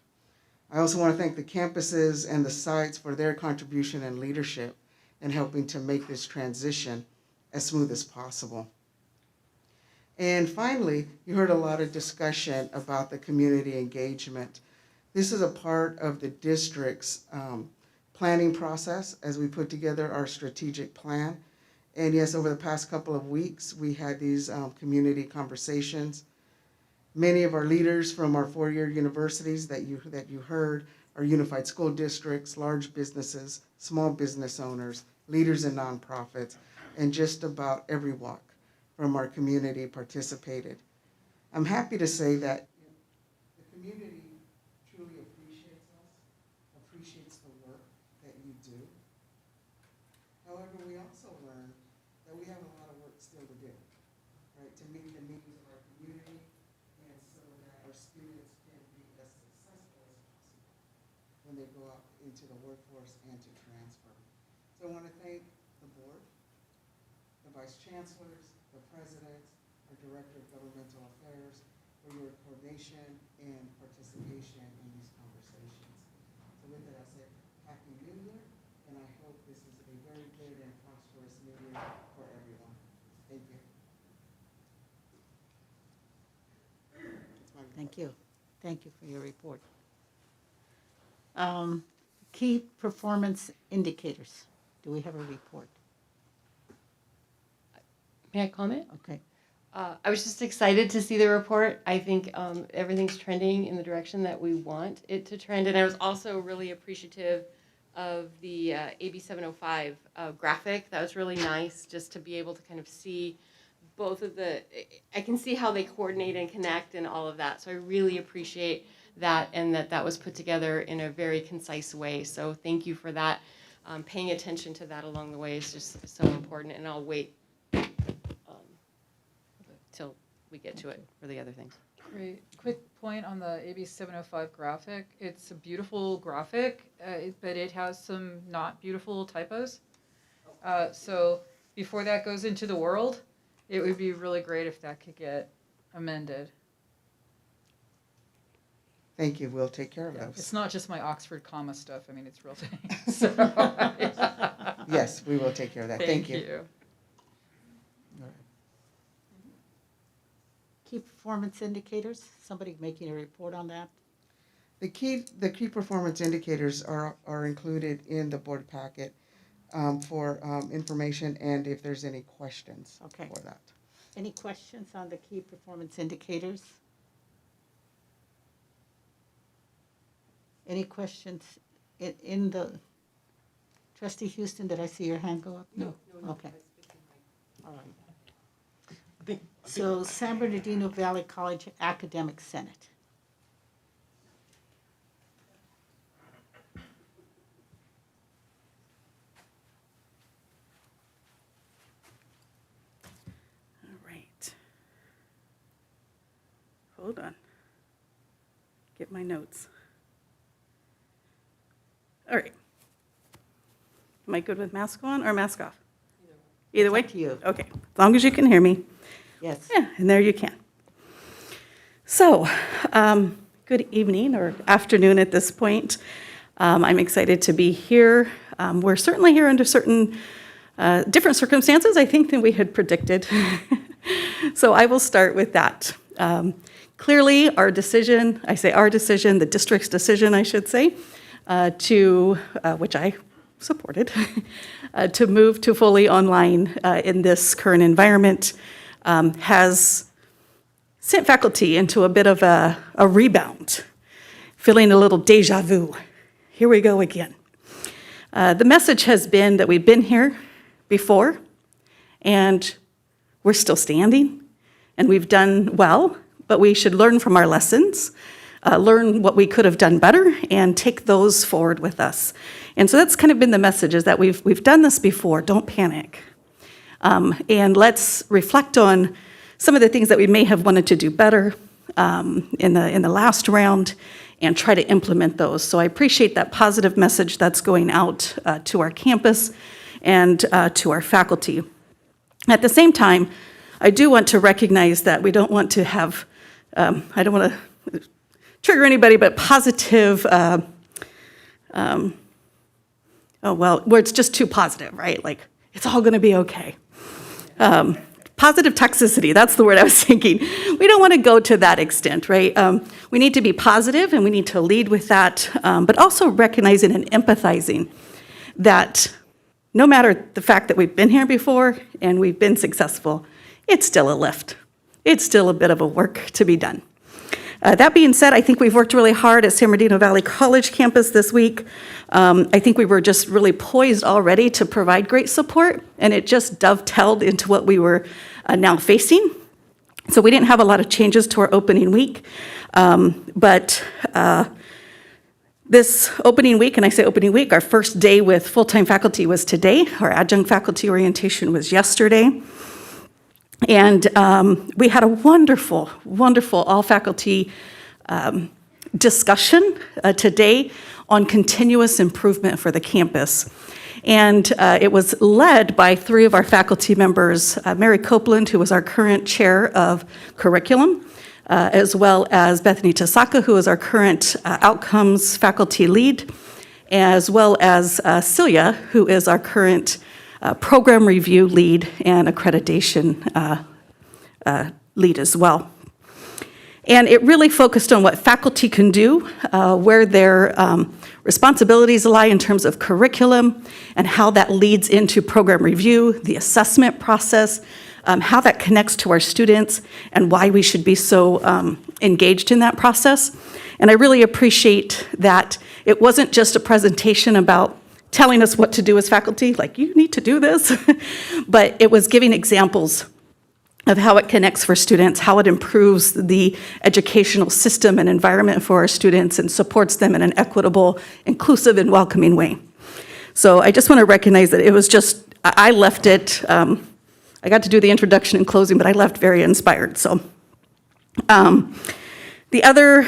I also want to thank the campuses and the sites for their contribution and leadership in helping to make this transition as smooth as possible. And finally, you heard a lot of discussion about the community engagement. This is a part of the district's planning process as we put together our strategic plan. And yes, over the past couple of weeks, we had these community conversations. Many of our leaders from our four-year universities that you heard are unified school districts, large businesses, small business owners, leaders in nonprofits, and just about every walk from our community participated. I'm happy to say that the community truly appreciates us, appreciates the work that you do. However, we also learned that we have a lot of work still to do, right, to meet the needs of our community and so that our students can be as successful as possible when they go out into the workforce and to transfer. So I want to thank the board, the vice chancellors, the president, our director of governmental affairs for your coordination and participation in these conversations. So with that, I say Happy New Year, and I hope this is a very good and prosperous new year for everyone. Thank you. Thank you. Thank you for your report. Key performance indicators. Do we have a report? May I comment? Okay. I was just excited to see the report. I think everything's trending in the direction that we want it to trend. And I was also really appreciative of the AB705 graphic. That was really nice just to be able to kind of see both of I can see how they coordinate and connect and all of that. So I really appreciate that, and that was put together in a very concise way. So thank you for that. Paying attention to that along the way is just so important, and I'll wait till we get to it for the other things. Great. Quick point on the AB705 graphic. It's a beautiful graphic, but it has some not beautiful typos. So before that goes into the world, it would be really great if that could get amended. Thank you. We'll take care of Yeah. those. It's not just my Oxford comma stuff. I mean, it's real things. So, Yes, we will take care of that. Thank you. Key performance indicators. Somebody making a report on that? The key performance indicators are included in the board packet for information and if there's any questions Okay. for that. Any questions on the key performance indicators? Any questions in the Trustee Houston, did I see your hand go up? No. Okay. All right. So San Bernardino Valley College Academic Senate. All right. Hold on. Get my notes. All right. Am I good with mask on or mask off? Either way? It's up to you. Okay, as long as you can hear me. Yes. Yeah, and there you can. So, good evening or afternoon at this point. I'm excited to be here. We're certainly here under certain different circumstances, I think, than we had predicted. So I will start with that. Clearly, our decision, I say our decision, the district's decision, I should say, which I supported, to move to fully online in this current environment has sent faculty into a bit of a rebound, feeling a little deja vu. Here we go again. The message has been that we've been here before, and we're still standing, and we've done well, but we should learn from our lessons, learn what we could have done better, and take those forward with us. And so that's kind of been the message, is that we've done this before, don't panic. And let's reflect on some of the things that we may have wanted to do better in the last round and try to implement those. So I appreciate that positive message that's going out to our campus and to our faculty. At the same time, I do want to recognize that we don't want to have, I don't want to trigger anybody, but positive, where it's just too positive, right? Like, it's all going to be okay. Positive toxicity, that's the word I was thinking. We don't want to go to that extent, right? We need to be positive and we need to lead with that, but also recognizing and empathizing that no matter the fact that we've been here before and we've been successful, it's still a lift. It's still a bit of a work to be done. That being said, I think we've worked really hard at San Bernardino Valley College campus this week. I think we were just really poised already to provide great support, and it just dovetailed into what we were now facing. So we didn't have a lot of changes to our opening week, but this opening week, and I say opening week, our first day with full-time faculty was today. Our adjunct faculty orientation was yesterday. And we had a wonderful, wonderful all-faculty discussion today on continuous improvement for the campus. And it was led by three of our faculty members, Mary Copeland, who was our current chair of curriculum, as well as Bethany Tasaka, who is our current outcomes faculty lead, as well as Celia, who is our current program review lead and accreditation lead as well. And it really focused on what faculty can do, where their responsibilities lie in terms of curriculum, and how that leads into program review, the assessment process, how that connects to our students, and why we should be so engaged in that process. And I really appreciate that it wasn't just a presentation about telling us what to do as faculty, like, you need to do this, but it was giving examples of how it connects for students, how it improves the educational system and environment for our students and supports them in an equitable, inclusive, and welcoming way. So I just want to recognize that it was just, I left it, I got to do the introduction and closing, but I left very inspired. So the other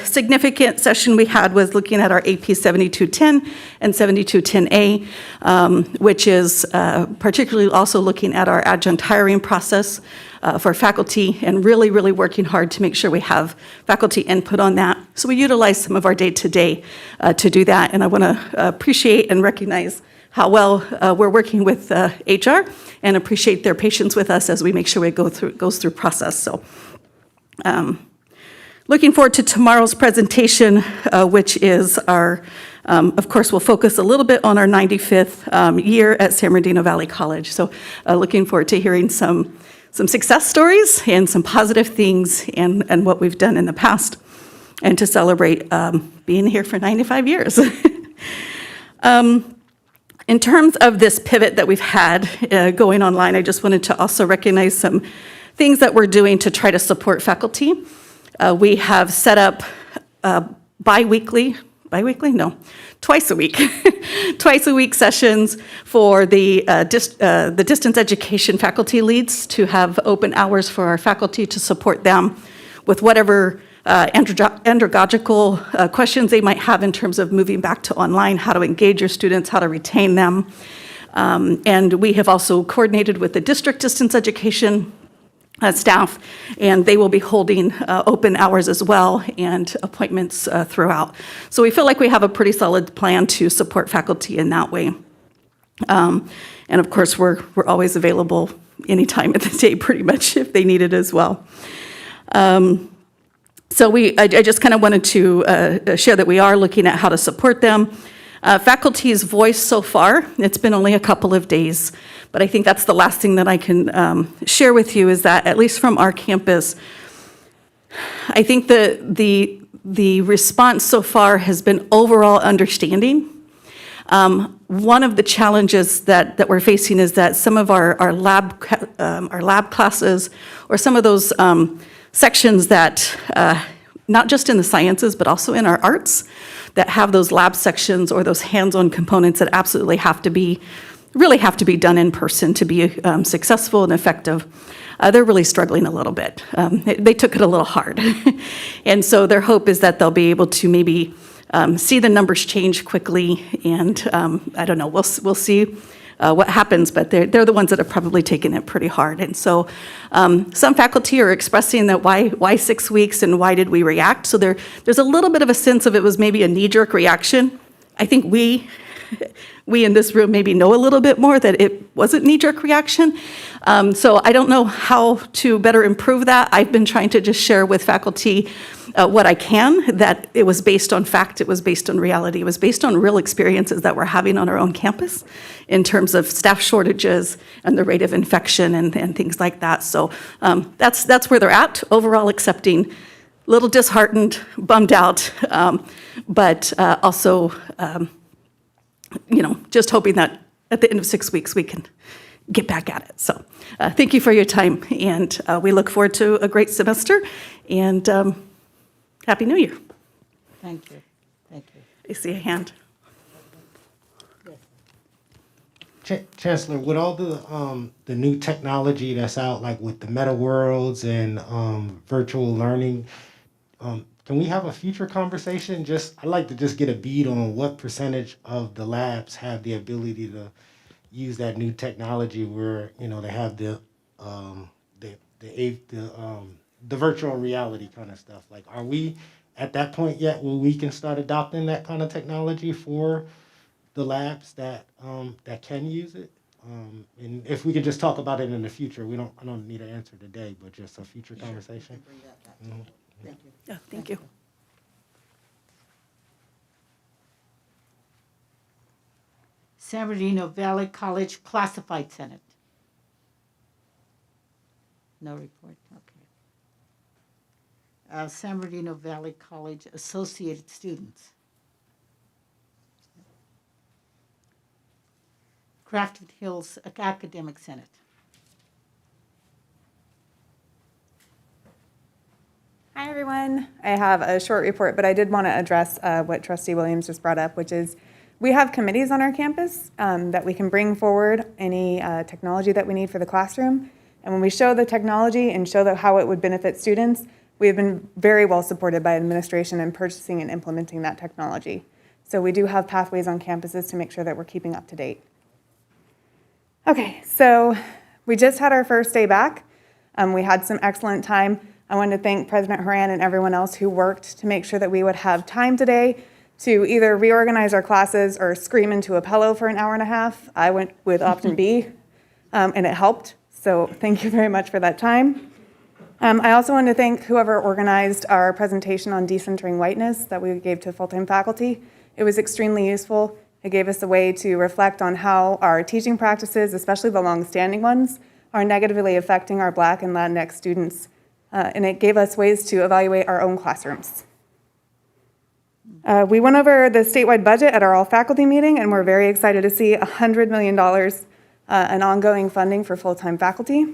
significant session we had was looking at our AP 7210 and 7210A, which is particularly also looking at our adjunct hiring process for faculty and really, really working hard to make sure we have faculty input on that. So we utilize some of our day-to-day to do that, and I want to appreciate and recognize how well we're working with HR and appreciate their patience with us as we make sure it goes through process. So. Looking forward to tomorrow's presentation, which is our, of course, we'll focus a little bit on our 95th year at San Bernardino Valley College. So looking forward to hearing some success stories and some positive things and what we've done in the past, and to celebrate being here for 95 years. In terms of this pivot that we've had going online, I just wanted to also recognize some things that we're doing to try to support faculty. We have set up twice a week, twice a week sessions for the distance education faculty leads to have open hours for our faculty to support them with whatever andragogical questions they might have in terms of moving back to online, how to engage your students, how to retain them. And we have also coordinated with the district distance education staff, and they will be holding open hours as well and appointments throughout. So we feel like we have a pretty solid plan to support faculty in that way. And of course, we're always available any time of the day pretty much if they need it as well. So I just kind of wanted to share that we are looking at how to support them. Faculty's voice so far, it's been only a couple of days, but I think that's the last thing that I can share with you is that, at least from our campus, I think the response so far has been overall understanding. One of the challenges that we're facing is that some of our lab classes, or some of those sections that, not just in the sciences, but also in our arts, that have those lab sections or those hands-on components that absolutely really have to be done in person to be successful and effective. They're really struggling a little bit. They took it a little hard. And so their hope is that they'll be able to maybe see the numbers change quickly, and I don't know, we'll see what happens, but they're the ones that have probably taken it pretty hard. And so some faculty are expressing that why 6 weeks and why did we react? So there's a little bit of a sense of it was maybe a knee-jerk reaction. I think we in this room maybe know a little bit more that it wasn't knee-jerk reaction. So I don't know how to better improve that. I've been trying to just share with faculty what I can, that it was based on fact, it was based on reality, it was based on real experiences that we're having on our own campus in terms of staff shortages and the rate of infection and things like that. So that's where they're at, overall accepting, a little disheartened, bummed out, but also just hoping that at the end of 6 weeks we can get back at it. So thank you for your time, and we look forward to a great semester, and Happy New Year. Thank you. Thank you. I see a hand. Chancellor, with all the new technology that's out, like with the meta worlds and virtual learning, can we have a future conversation? I'd like to just get a beat on what percentage of the labs have the ability to use that new technology where they have the virtual reality kind of stuff. Like, are we at that point yet where we can start adopting that kind of technology for the labs that can use it? And if we could just talk about it in the future, I don't need an answer today, but just a future conversation. Bring that back. Mhm. Thank you. Yeah, thank you. San Bernardino Valley College Classified Senate. No report, okay. San Bernardino Valley College Associated Students. Crafton Hills Academic Senate. Hi, everyone. I have a short report, but I did want to address what Trustee Williams just brought up, which is we have committees on our campus that we can bring forward any technology that we need for the classroom. And when we show the technology and show how it would benefit students, we have been very well supported by administration in purchasing and implementing that technology. So we do have pathways on campuses to make sure that we're keeping up to date. Okay, so we just had our first day back. We had some excellent time. I wanted to thank President Horan and everyone else who worked to make sure that we would have time today to either reorganize our classes or scream into a pillow for an hour and a half. I went with option B, and it helped. So thank you very much for that time. I also want to thank whoever organized our presentation on decentering whiteness that we gave to full-time faculty. It was extremely useful. It gave us a way to reflect on how our teaching practices, especially the long-standing ones, are negatively affecting our Black and Latinx students. And it gave us ways to evaluate our own classrooms. We went over the statewide budget at our all-faculty meeting, and we're very excited to see $100 million in ongoing funding for full-time faculty.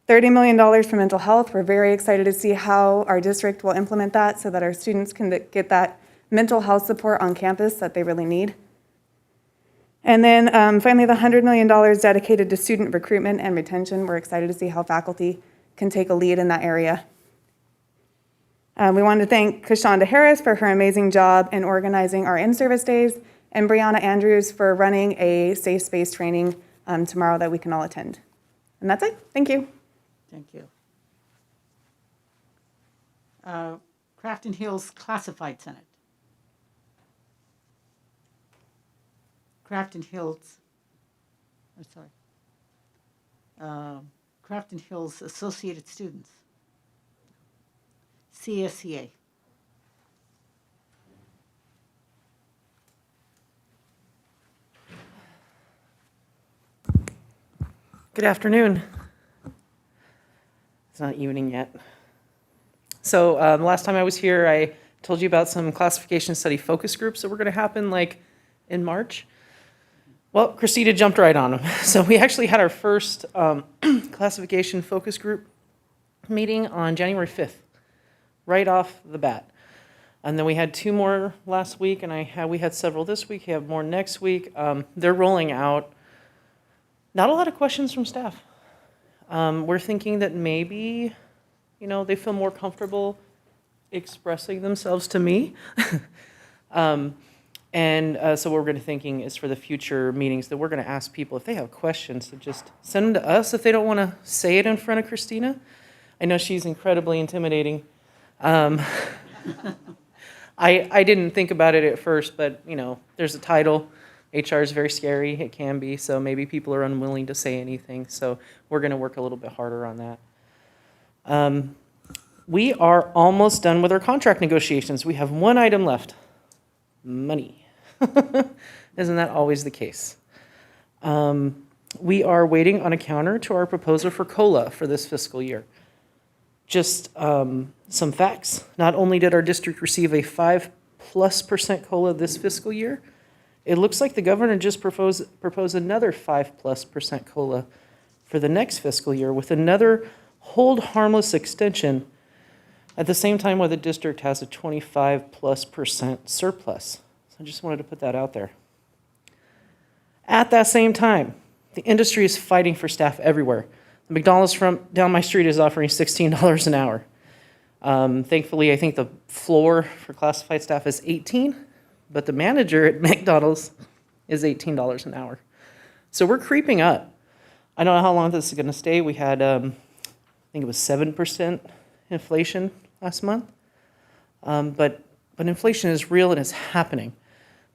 $30 million for mental health. We're very excited to see how our district will implement that so that our students can get that mental health support on campus that they really need. And then finally, the $100 million dedicated to student recruitment and retention. We're excited to see how faculty can take a lead in that area. We wanted to thank Kashonda Harris for her amazing job in organizing our in-service days, and Brianna Andrews for running a safe space training tomorrow that we can all attend. And that's it. Thank you. Thank you. Crafton Hills Classified Senate. Crafton Hills, I'm sorry. Crafton Hills Associated Students. CSCA. Good afternoon. It's not evening yet. So the last time I was here, I told you about some classification study focus groups that were going to happen like in March. Well, Christina jumped right on them. So we actually had our first classification focus group meeting on January 5th, right off the bat. And then we had 2 more last week, and we had several this week. We have more next week. They're rolling out. Not a lot of questions from staff. We're thinking that maybe, they feel more comfortable expressing themselves to me. So what we're going to thinking is for the future meetings that we're going to ask people if they have questions to just send them to us if they don't want to say it in front of Christina. I know she's incredibly intimidating. I didn't think about it at first, but there's a title. HR is very scary. It can be, so maybe people are unwilling to say anything. So we're going to work a little bit harder on that. We are almost done with our contract negotiations. We have 1 item left. Money. Isn't that always the case? We are waiting on a counter to our proposal for COLA for this fiscal year. Just some facts. Not only did our district receive a 5+% COLA this fiscal year, it looks like the governor just proposed another 5+% COLA for the next fiscal year with another hold harmless extension at the same time where the district has a 25+% surplus. So I just wanted to put that out there. At that same time, the industry is fighting for staff everywhere. The McDonald's from down my street is offering $16 an hour. Thankfully, I think the floor for classified staff is $18, but the manager at McDonald's is $18 an hour. So we're creeping up. I don't know how long this is going to stay. We had, I think it was 7% inflation last month. But inflation is real and it's happening.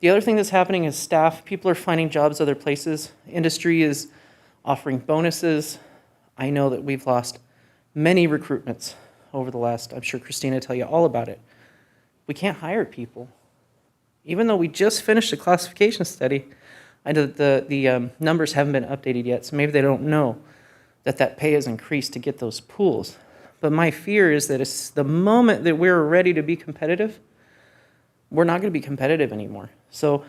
The other thing that's happening is people are finding jobs other places. Industry is offering bonuses. I know that we've lost many recruitments over the last, I'm sure Christina will tell you all about it. We can't hire people. Even though we just finished a classification study, I know that the numbers haven't been updated yet, so maybe they don't know that pay has increased to get those pools. But my fear is that it's the moment that we're ready to be competitive, we're not going to be competitive anymore. So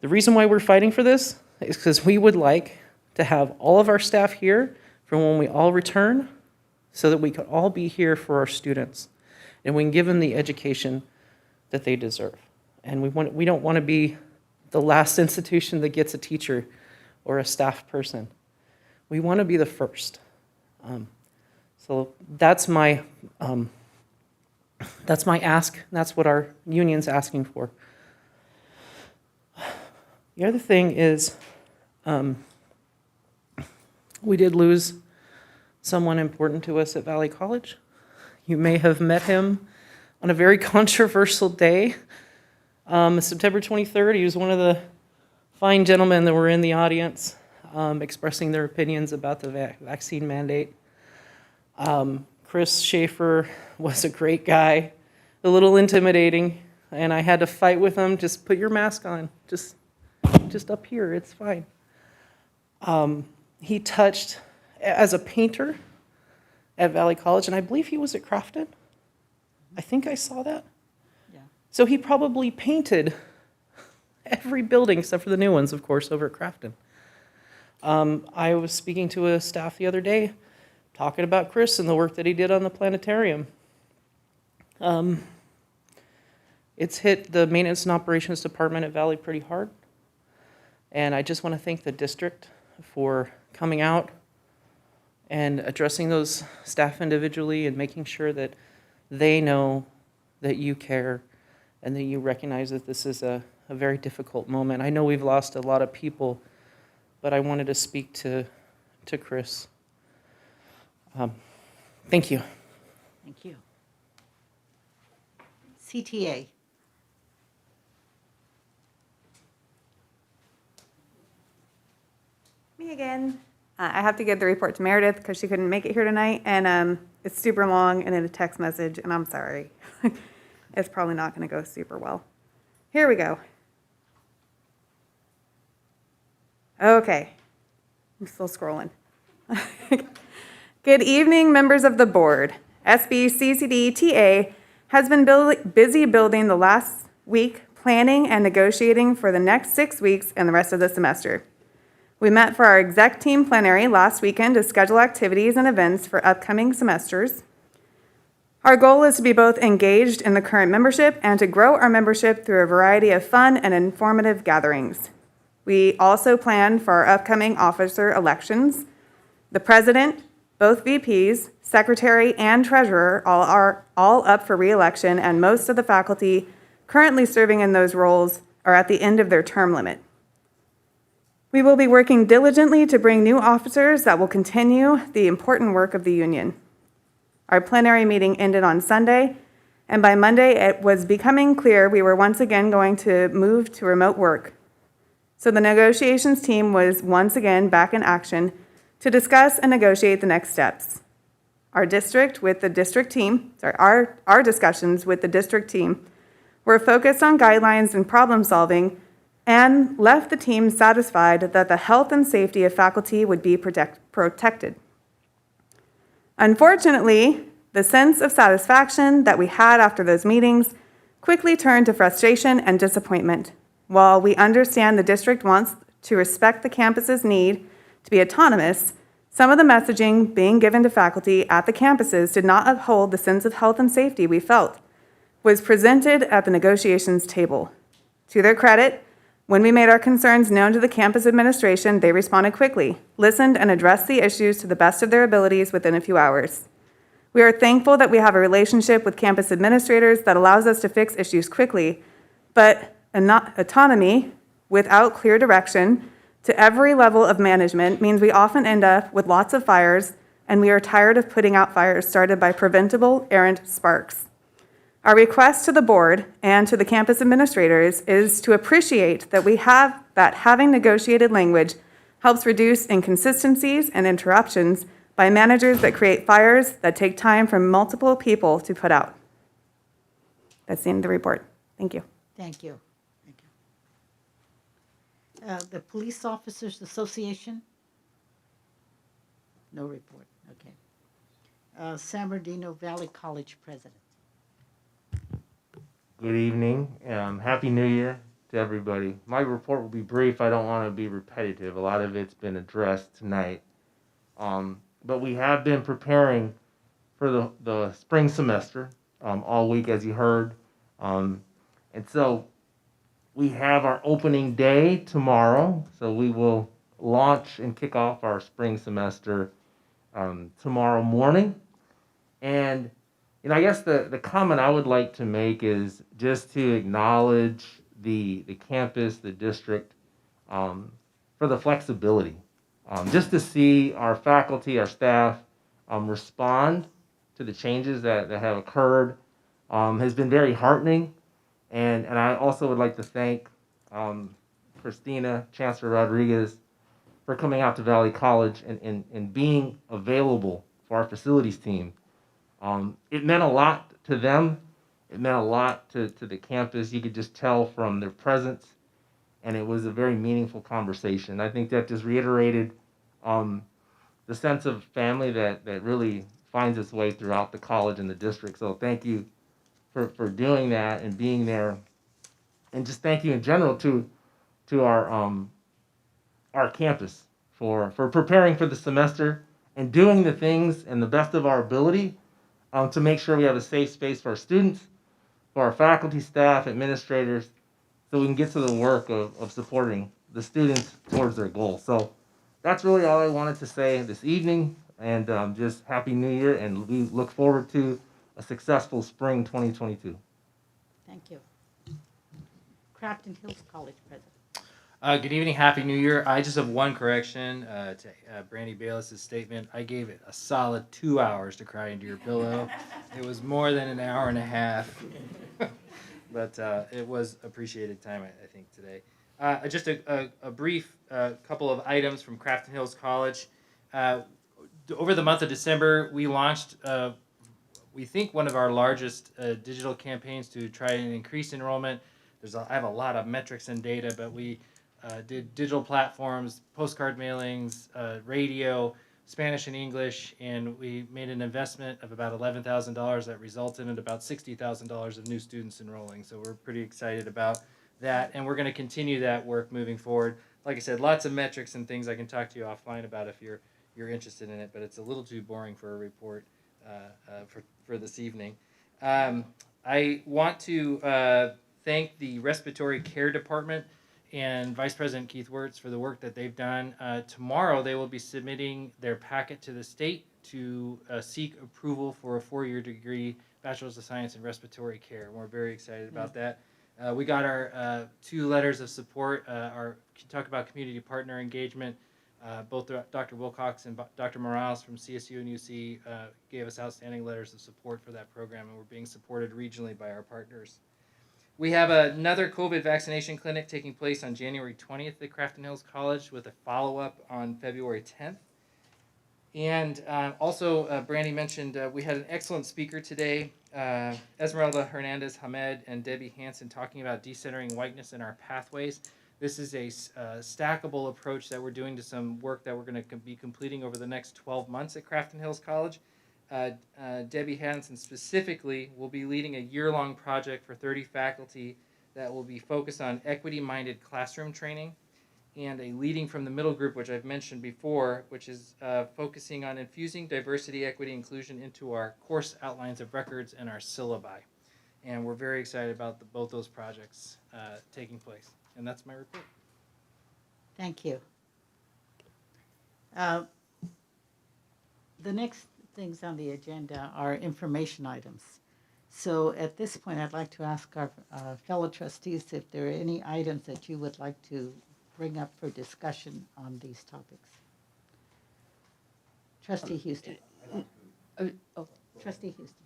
the reason why we're fighting for this is because we would like to have all of our staff here for when we all return so that we could all be here for our students and we can give them the education that they deserve. And we don't want to be the last institution that gets a teacher or a staff person. We want to be the first. So that's my ask. That's what our union's asking for. The other thing is we did lose someone important to us at Valley College. You may have met him on a very controversial day. September 23rd, he was one of the fine gentlemen that were in the audience expressing their opinions about the vaccine mandate. Chris Schaefer was a great guy, a little intimidating, and I had to fight with him. Just put your mask on, just up here, it's fine. He touched, as a painter at Valley College, and I believe he was at Crafton. I think I saw that. So he probably painted every building except for the new ones, of course, over at Crafton. I was speaking to a staff the other day, talking about Chris and the work that he did on the planetarium. It's hit the maintenance and operations department at Valley pretty hard. And I just want to thank the district for coming out and addressing those staff individually and making sure that they know that you care and that you recognize that this is a very difficult moment. I know we've lost a lot of people, but I wanted to speak to Chris. Thank you. Thank you. CTA. Me again. I have to give the report to Meredith because she couldn't make it here tonight, and it's super long and in a text message, and I'm sorry. It's probably not going to go super well. Here we go. Okay. I'm still scrolling. Good evening, members of the board. SBCCD TA has been busy building the last week, planning and negotiating for the next 6 weeks and the rest of the semester. We met for our exec team plenary last weekend to schedule activities and events for upcoming semesters. Our goal is to be both engaged in the current membership and to grow our membership through a variety of fun and informative gatherings. We also plan for our upcoming officer elections. The president, both VPs, secretary, and treasurer are all up for re-election, and most of the faculty currently serving in those roles are at the end of their term limit. We will be working diligently to bring new officers that will continue the important work of the union. Our plenary meeting ended on Sunday, and by Monday it was becoming clear we were once again going to move to remote work. So the negotiations team was once again back in action to discuss and negotiate the next steps. Our discussions with the district team were focused on guidelines and problem solving and left the team satisfied that the health and safety of faculty would be protected. Unfortunately, the sense of satisfaction that we had after those meetings quickly turned to frustration and disappointment. While we understand the district wants to respect the campus's need to be autonomous, some of the messaging being given to faculty at the campuses did not uphold the sense of health and safety we felt was presented at the negotiations table. To their credit, when we made our concerns known to the campus administration, they responded quickly, listened, and addressed the issues to the best of their abilities within a few hours. We are thankful that we have a relationship with campus administrators that allows us to fix issues quickly, but autonomy without clear direction to every level of management means we often end up with lots of fires, and we are tired of putting out fires started by preventable errant sparks. Our request to the board and to the campus administrators is to appreciate that having negotiated language helps reduce inconsistencies and interruptions by managers that create fires that take time from multiple people to put out. That's the end of the report. Thank you. Thank you. Thank you. The Police Officers Association? No report, okay. San Bernardino Valley College President. Good evening. Happy New Year to everybody. My report will be brief. I don't want to be repetitive. A lot of it's been addressed tonight. But we have been preparing for the spring semester all week, as you heard. And so we have our opening day tomorrow. So we will launch and kick off our spring semester tomorrow morning. And I guess the comment I would like to make is just to acknowledge the campus, the district, for the flexibility. Just to see our faculty, our staff respond to the changes that have occurred has been very heartening. And I also would like to thank Christina, Chancellor Rodriguez, for coming out to Valley College and being available for our facilities team. It meant a lot to them. It meant a lot to the campus. You could just tell from their presence, and it was a very meaningful conversation. I think that just reiterated the sense of family that really finds its way throughout the college and the district. So thank you for doing that and being there. And just thank you in general to our campus for preparing for the semester and doing the things in the best of our ability to make sure we have a safe space for our students, for our faculty, staff, administrators, so we can get to the work of supporting the students towards their goals. So that's really all I wanted to say this evening, and just Happy New Year, and we look forward to a successful spring 2022. Thank you. Crafton Hills College president. Good evening, Happy New Year. I just have one correction to Brandy Bayless's statement. I gave it a solid 2 hours to cry into your pillow. It was more than an hour and a half, but it was appreciated time, I think, today. Just a brief couple of items from Crafton Hills College. Over the month of December, we launched, we think, one of our largest digital campaigns to try and increase enrollment. I have a lot of metrics and data, but we did digital platforms, postcard mailings, radio, Spanish and English, and we made an investment of about $11,000 that resulted in about $60,000 of new students enrolling. So we're pretty excited about that, and we're going to continue that work moving forward. Like I said, lots of metrics and things I can talk to you offline about if you're interested in it, but it's a little too boring for a report for this evening. I want to thank the Respiratory Care Department and Vice President Keith Wirtz for the work that they've done. Tomorrow, they will be submitting their packet to the state to seek approval for a 4-year degree, Bachelor's of Science in Respiratory Care. And we're very excited about that. We got our 2 letters of support. Talk about community partner engagement. Both Dr. Wilcox and Dr. Morales from CSU and UC gave us outstanding letters of support for that program, and we're being supported regionally by our partners. We have another COVID vaccination clinic taking place on January 20th at Crafton Hills College with a follow-up on February 10th. And also, Brandy mentioned we had an excellent speaker today, Esmeralda Hernandez Hamed and Debbie Hansen, talking about decentering whiteness in our pathways. This is a stackable approach that we're doing to some work that we're going to be completing over the next 12 months at Crafton Hills College. Debbie Hansen specifically will be leading a year-long project for 30 faculty that will be focused on equity-minded classroom training, and a leading from the middle group, which I've mentioned before, which is focusing on infusing diversity, equity, inclusion into our course outlines of records and our syllabi. And we're very excited about both those projects taking place. And that's my report. Thank you. The next things on the agenda are information items. So at this point, I'd like to ask our fellow trustees if there are any items that you would like to bring up for discussion on these topics. Trustee Houston. Trustee Houston.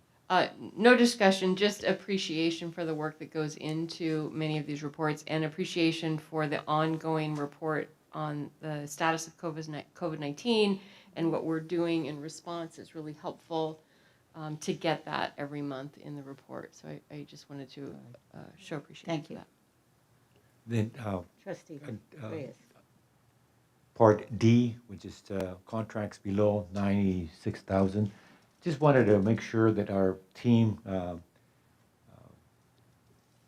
No discussion, just appreciation for the work that goes into many of these reports, and appreciation for the ongoing report on the status of COVID-19 and what we're doing in response. Is really helpful to get that every month in the report. So I just wanted to show appreciation. Thank you. For that. Then Trustee Reyes. Part D, which is contracts below 96,000. Just wanted to make sure that our team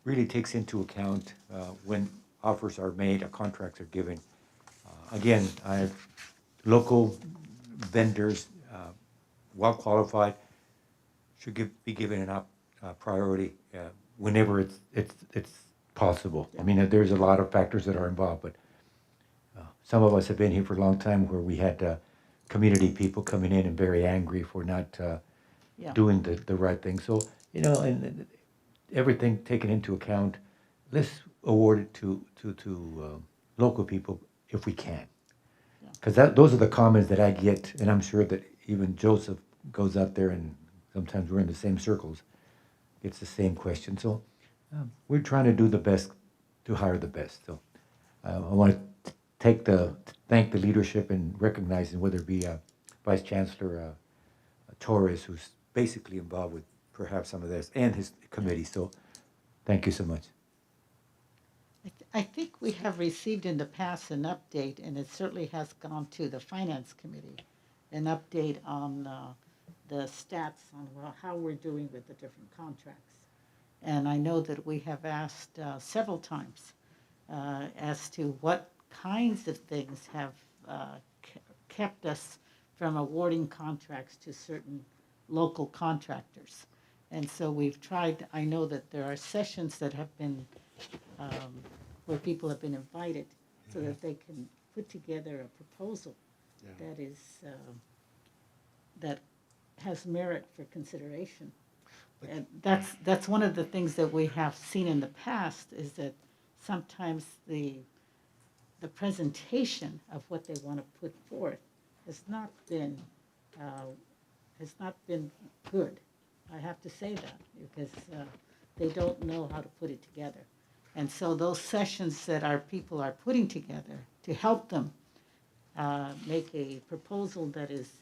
really takes into account when offers are made or contracts are given. Again, I have local vendors, well qualified, should be given an priority whenever it's possible. I mean, there's a lot of factors that are involved, but some of us have been here for a long time where we had community people coming in and very angry for not doing the right thing. So, you know, and everything taken into account, let's award it to local people if we can. Because those are the comments that I get, and I'm sure that even Joseph goes out there and sometimes we're in the same circles, gets the same question. So we're trying to do the best to hire the best. So I want to thank the leadership and recognizing whether it be Vice Chancellor Torres, who's basically involved with perhaps some of this, and his committee. So thank you so much. I think we have received in the past an update, and it certainly has gone to the Finance Committee, an update on the stats on how we're doing with the different contracts. And I know that we have asked several times as to what kinds of things have kept us from awarding contracts to certain local contractors. And so we've tried, I know that there are sessions that have been, where people have been invited so that they can put together a proposal that is, that has merit for consideration. And that's one of the things that we have seen in the past, is that sometimes the presentation of what they want to put forth has not been good. I have to say that, because they don't know how to put it together. And so those sessions that our people are putting together to help them make a proposal that is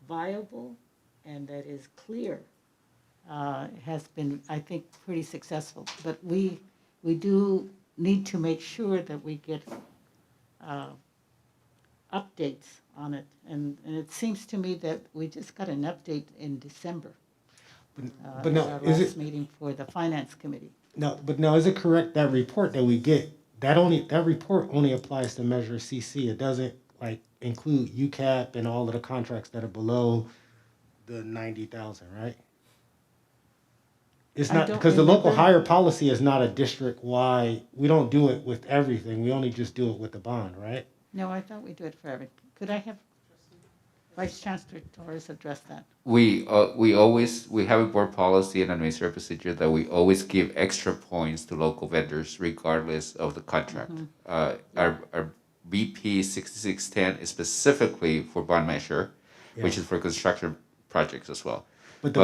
viable and that is clear has been, I think, pretty successful. But we do need to make sure that we get updates on it. And it seems to me that we just got an update in December. But no, at our is last it meeting for the Finance Committee. no? But no, is it correct that report that we get, that report only applies to Measure CC? It doesn't like include UCAP and all of the contracts that are below the 90,000, right? It's I not, don't because the local remember. hire policy is not a district-wide. We don't do it with everything. We only just do it with the bond, right? No, I thought we do it for everything. Could I have Vice Chancellor Torres address that? We have a board policy and administrative procedure that we always give extra points to local vendors regardless of the contract. Our BP 6610 is specifically for bond measure, which is for construction projects as well. But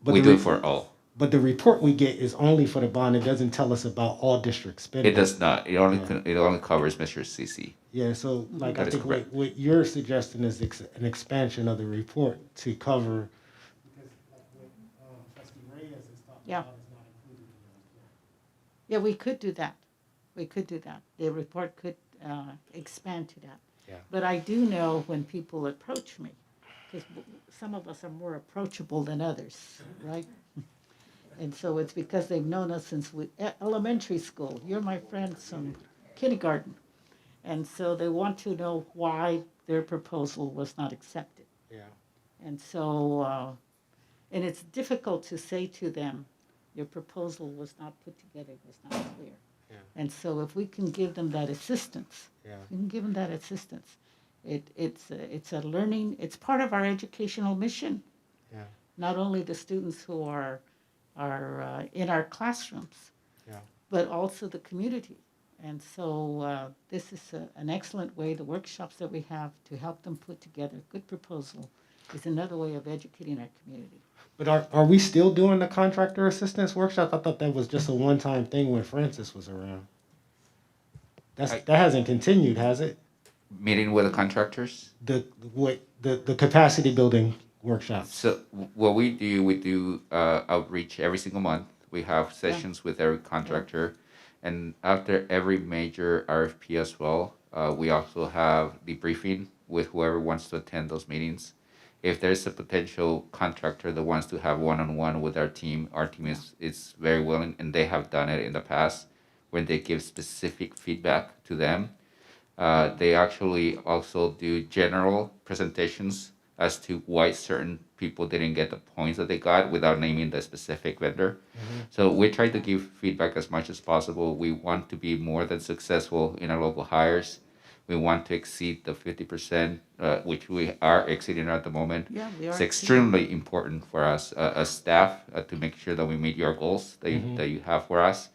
we do it for all. But the report we get is only for the bond. It doesn't tell us about all district spending. It does not. It only covers Measure CC. Yeah, so like That I is think correct. what you're suggesting is an expansion of the report to cover. Because like what Trustee Reyes is talking Yeah. about is not included in the report. Yeah, we could do that. We could do that. The report could expand to that. Yeah. But I do know when people approach me, because some of us are more approachable than others, right? And so it's because they've known us since elementary school. You're my friends from kindergarten. And so they want to know why their proposal was not accepted. Yeah. And so, and it's difficult to say to them, your proposal was not put together, was not clear. Yeah. And so if we can give them that assistance, Yeah. we can give them that assistance. It's a learning, it's part of our educational mission. Yeah. Not only the students who are in our classrooms, Yeah. but also the community. And so this is an excellent way, the workshops that we have to help them put together a good proposal is another way of educating our community. But are we still doing the contractor assistance workshop? I thought that was just a one-time thing when Francis was around. That hasn't continued, has it? Meeting with the contractors. The capacity building workshops. So what we do outreach every single month. We have sessions with every contractor, and after every major RFP as well, we also have debriefing with whoever wants to attend those meetings. If there's a potential contractor that wants to have one-on-one with our team is very willing, and they have done it in the past when they give specific feedback to them. They actually also do general presentations as to why certain people didn't get the points that they got without naming the specific vendor. So we try to give feedback as much as possible. We want to be more than successful in our local hires. We want to exceed the 50%, which we are exceeding at the moment. Yeah, we are It's exceeding. extremely important for us as staff to make sure that we meet your goals that you have for us.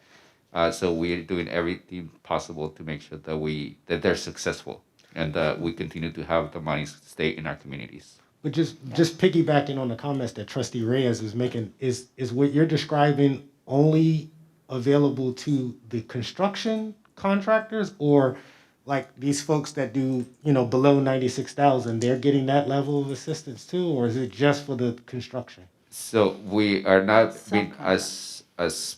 So we're doing everything possible to make sure that they're successful and we continue to have the money stay in our communities. But just piggybacking on the comments that Trustee Reyes was making, is what you're describing only available to the construction contractors, or like these folks that do, below 96,000, they're getting that level of assistance too, or is it just for the construction? So we are not being as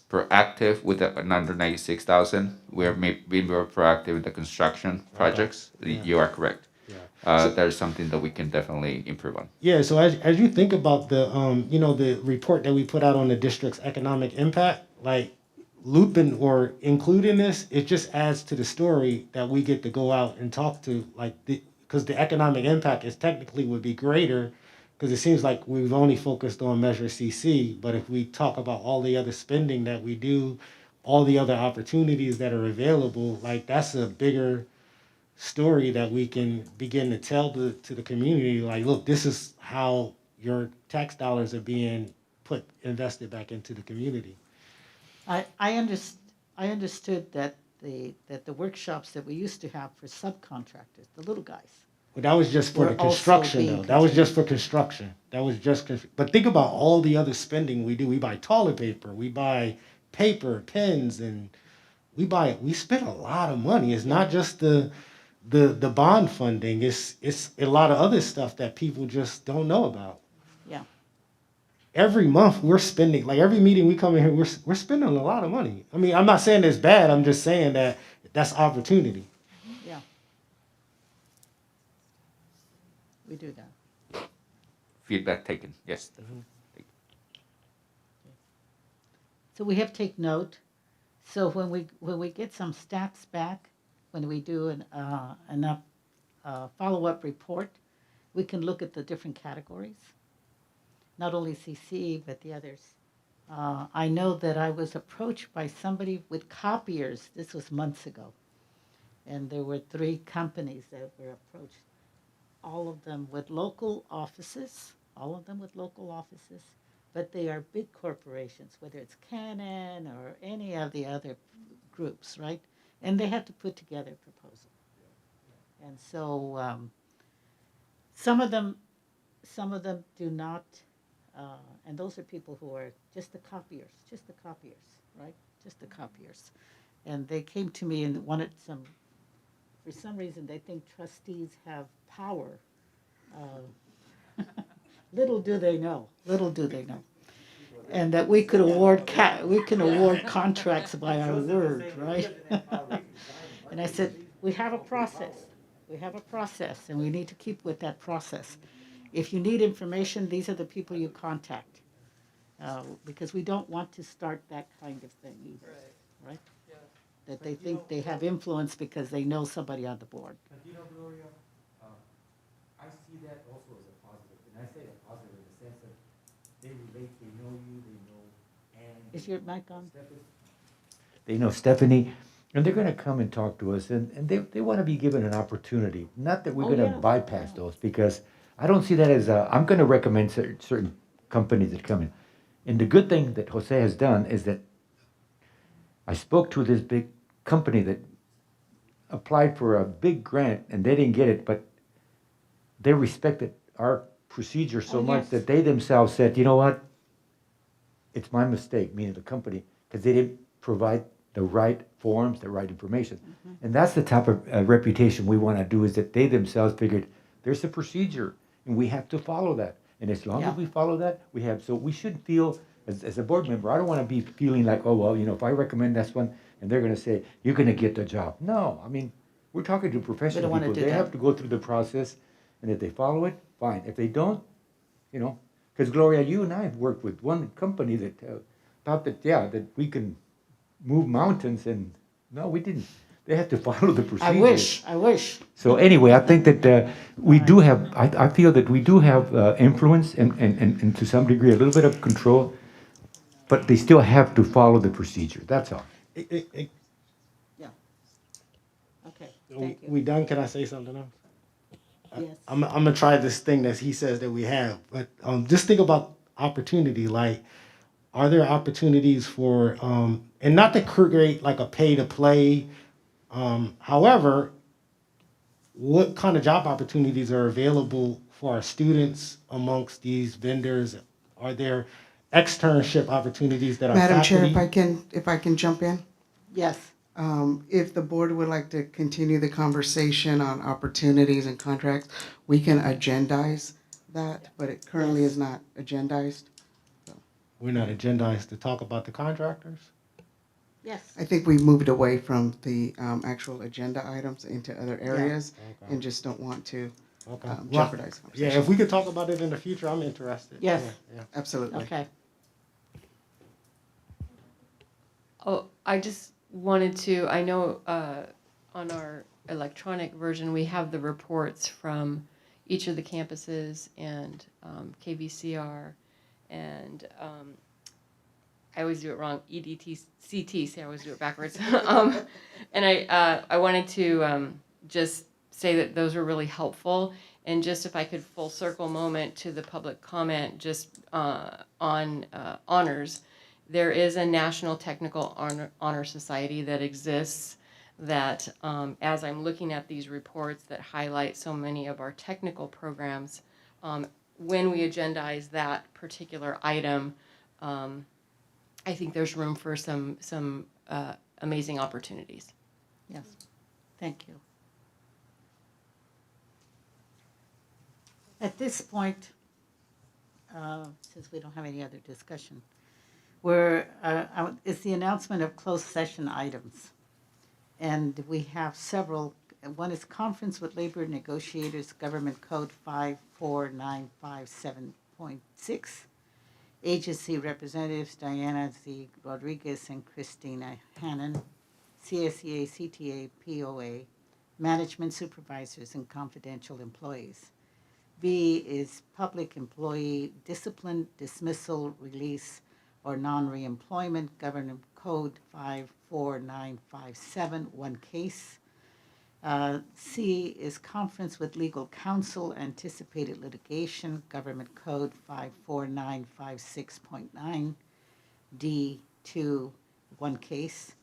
proactive with the under 96,000. We are being more proactive in the construction projects. Yeah. You are correct. Yeah. That is something that we can definitely improve on. Yeah, so as you think about the report that we put out on the district's economic impact, like looping or including this, it just adds to the story that we get to go out and talk to, like, because the economic impact is technically would be greater, because it seems like we've only focused on Measure CC, but if we talk about all the other spending that we do, all the other opportunities that are available, like that's a bigger story that we can begin to tell to the community, like, look, this is how your tax dollars are being invested back into the community. I understood that the workshops that we used to have for subcontractors, the little guys. But that was just for Were the also construction, being though. That was just for continued. construction. That was just, but think about all the other spending we do. We buy toilet paper, we buy paper, pens, and we spend a lot of money. It's not just the bond funding. It's a lot of other stuff that people just don't know about. Yeah. Every month we're spending, like every meeting we come in here, we're spending a lot of money. I mean, I'm not saying it's bad. I'm just saying that that's opportunity. Yeah. We do that. Feedback taken, yes. So we have to take note. So when we get some stats back, when we do an follow-up report, we can look at the different categories, not only CC, but the others. I know that I was approached by somebody with copiers. This was months ago. And there were 3 companies that were approached, all of them with local offices, but they are big corporations, whether it's Canon or any of the other groups, right? And they have to put together a proposal. And so some of them do not, and those are people who are just the copiers, right? Just the copiers. And they came to me and wanted for some reason they think trustees have power. Little do they know. And that we could award contracts by our word, right? And I said, we have a process, and we need to keep with that process. If you need information, these are the people you contact, because we don't want to start that kind of thing either, right? That they think they have influence because they know somebody on the board. But you know, Gloria, I see that also as a positive, and I say a positive in the sense that they relate, they know you, they know Ann. Is your mic on? They know Stephanie, and they're gonna come and talk to us, and they wanna be given an opportunity. Not that we're gonna bypass those, because I don't see that as I'm gonna recommend certain companies that come in. And the good thing that Jose has done is that I spoke to this big company that applied for a big grant, and they didn't get it, but they respected our procedure so much that they themselves said, you know what? It's my mistake, meaning the company, because they didn't provide the right forms, the right information. And that's the type of reputation we want to do, is that they themselves figured there's a procedure and we have to follow that. And as long as we follow that, so we shouldn't feel, as a board member, I don't want to be feeling like, oh, well, if I recommend this one and they're going to say, you're going to get the job. No, I mean, we're talking to professional people. They have to go through the process, and if they follow it, fine. If they don't, because Gloria, you and I have worked with one company that thought that, that we can move mountains, and no, we didn't. They had to follow the procedure. I wish. So anyway, I think that we do have, I feel that we do have influence and to some degree a little bit of control, but they still have to follow the procedure. That's all. Yeah. Okay, thank you. We done? Can I say something else? Yes. I'm gonna try this thing that he says that we have, but just think about opportunity. Like, are there opportunities for and not to create like a pay to play? However, what kind of job opportunities are available for our students amongst these vendors? Are there externship opportunities that are Madam Chair, faculty? if I can jump in? Yes. If the board would like to continue the conversation on opportunities and contracts, we can agendize that, but it currently is not agendized. We're not agendized to talk about the contractors? Yes. I think we moved away from the actual agenda items into other areas and just don't want to jeopardize conversation. Yeah, if we could talk about it in the future, I'm interested. Yes. Yeah. Absolutely. Okay. Oh, I just wanted to, I know on our electronic version, we have the reports from each of the campuses and KVCR and I always do it wrong, EDTCT, see I always do it backwards. And I wanted to just say that those were really helpful. And just if I could full circle moment to the public comment just on honors, there is a National Technical Honor Society that exists that as I'm looking at these reports that highlight so many of our technical programs, when we agendize that particular item, I think there's room for some amazing opportunities. Yes, thank you. At this point, since we don't have any other discussion, it's the announcement of closed session items. And we have several. One is conference with labor negotiators, Government Code 54957.6. Agency representatives Diana Z. Rodriguez and Christina Hannon, CSEA, CTA, POA, management supervisors and confidential employees. B is public employee discipline, dismissal, release, or non-reemployment, Government Code 54957, one case. C is conference with legal counsel, anticipated litigation, Government Code 54956.9. D2, one case.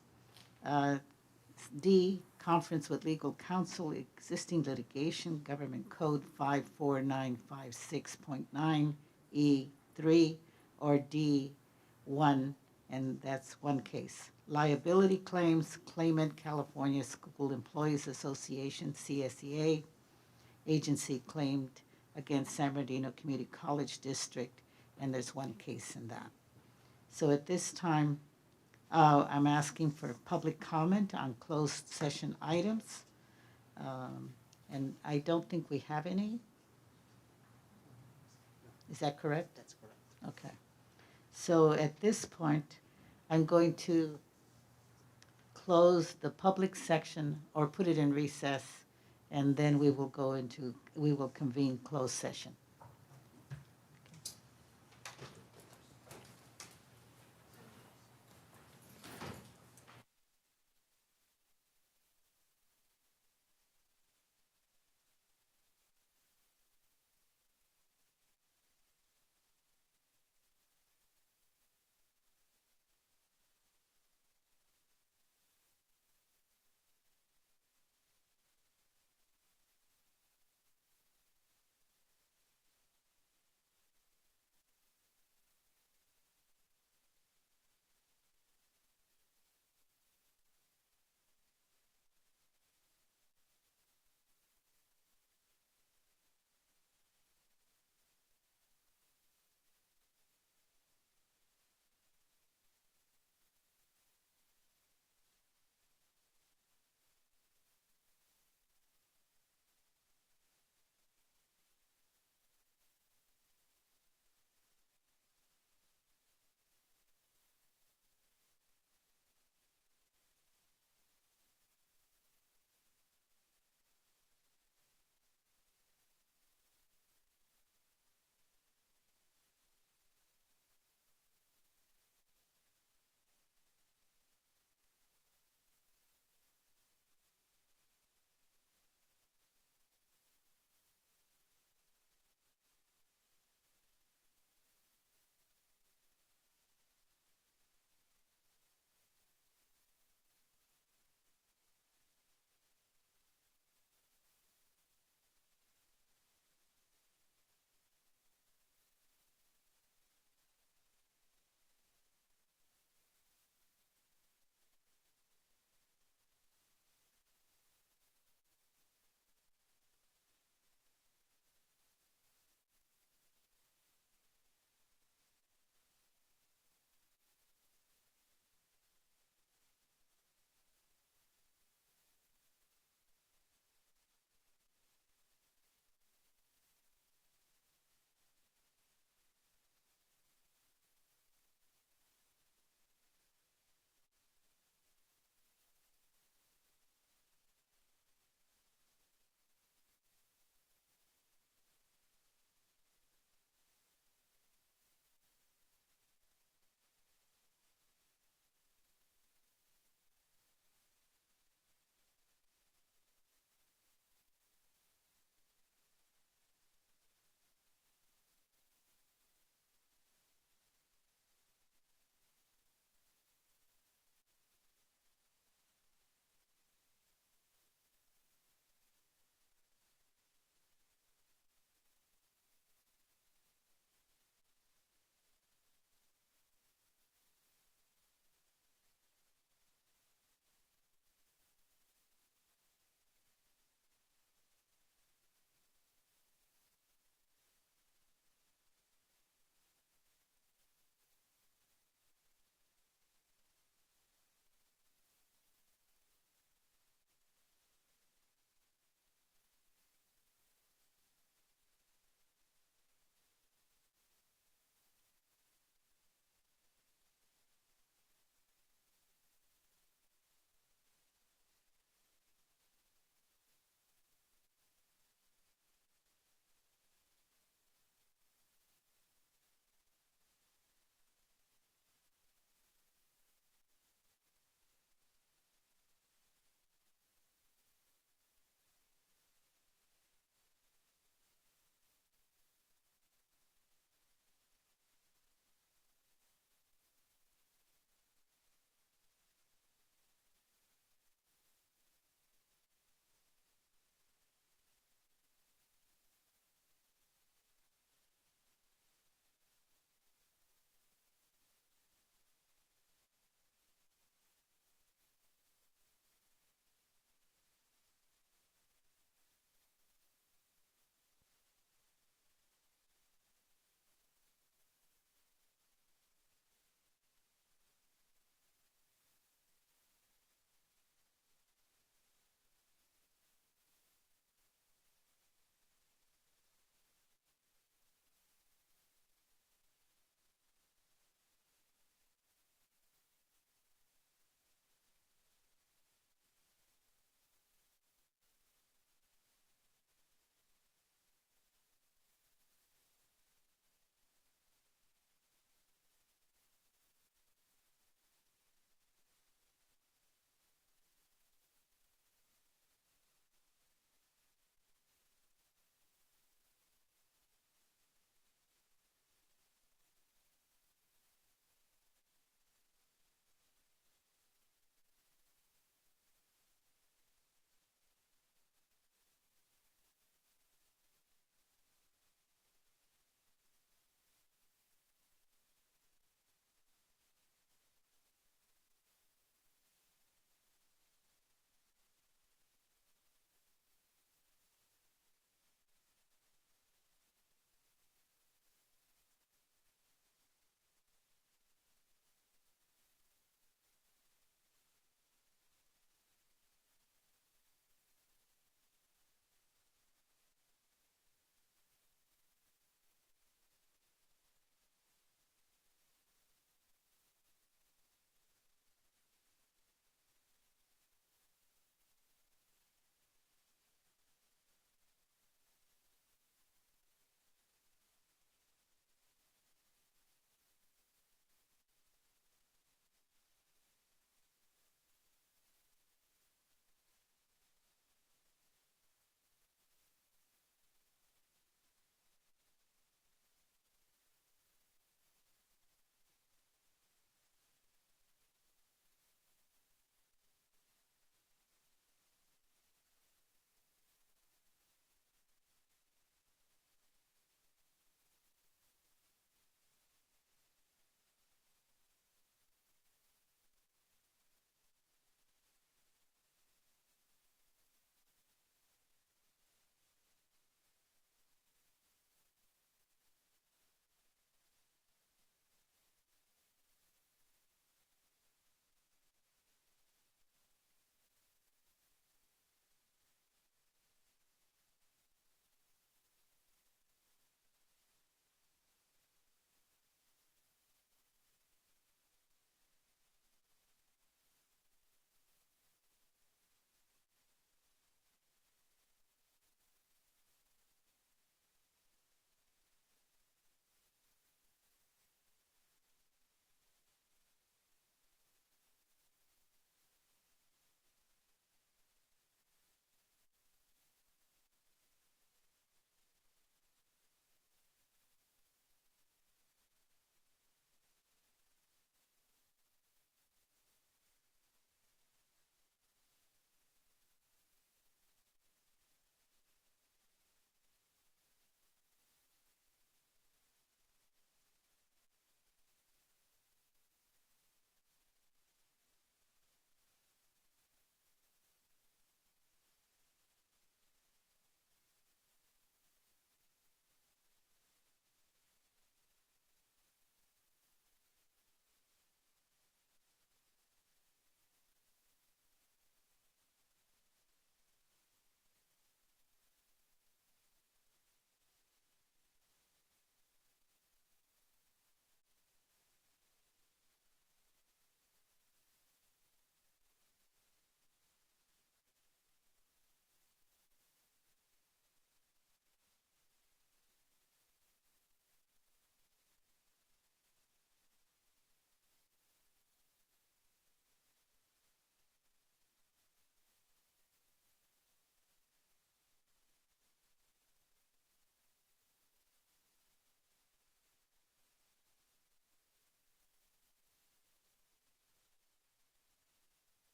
D, conference with legal counsel, existing litigation, Government Code 54956.9. E3, or D1, and that's one case. Liability claims, claimant, California School Employees Association, CSEA. Agency claimed against San Bernardino Community College District, and there's one case in that. So at this time, I'm asking for public comment on closed session items. And I don't think we have any. Is that correct? That's correct. Okay. So at this point, I'm going to close the public section or put it in recess, and then we will convene closed session.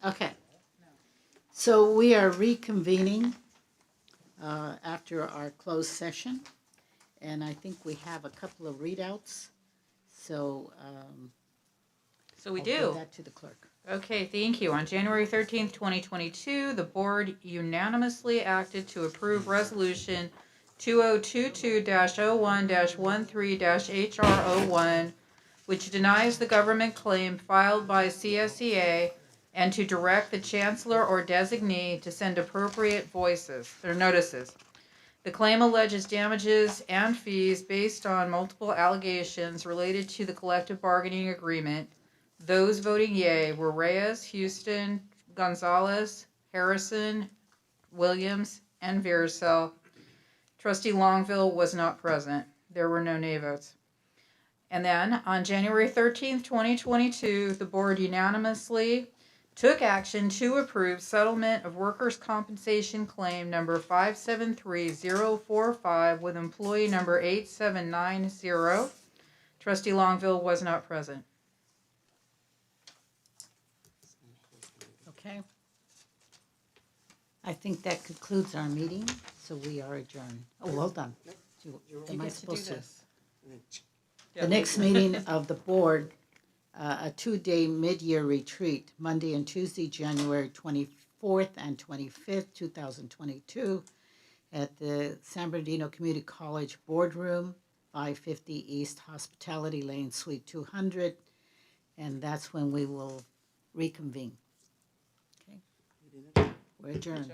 Okay. So we are reconvening after our closed session, and I think we have a couple of readouts. So So we I'll do. give that to the clerk. Okay, thank you. On January 13th, 2022, the board unanimously acted to approve Resolution 2022-01-13-HR01, which denies the government claim filed by CSEA and to direct the Chancellor or designee to send appropriate notices. The claim alleges damages and fees based on multiple allegations related to the collective bargaining agreement. Those voting yea were Reyes, Houston, Gonzalez, Harrison, Williams, and Veersel. Trustee Longville was not present. There were no nay votes. And then on January 13th, 2022, the board unanimously took action to approve settlement of workers' compensation claim number 573045 with employee number 8790. Trustee Longville was not present. Okay. I think that concludes our meeting, so we are adjourned. Oh, well done. Am I supposed to? The next meeting of the board, a 2-day mid-year retreat, Monday and Tuesday, January 24th and 25th, 2022, at the San Bernardino Community College Boardroom, 550 East Hospitality Lane, Suite 200, and that's when we will reconvene. Okay? We're adjourned.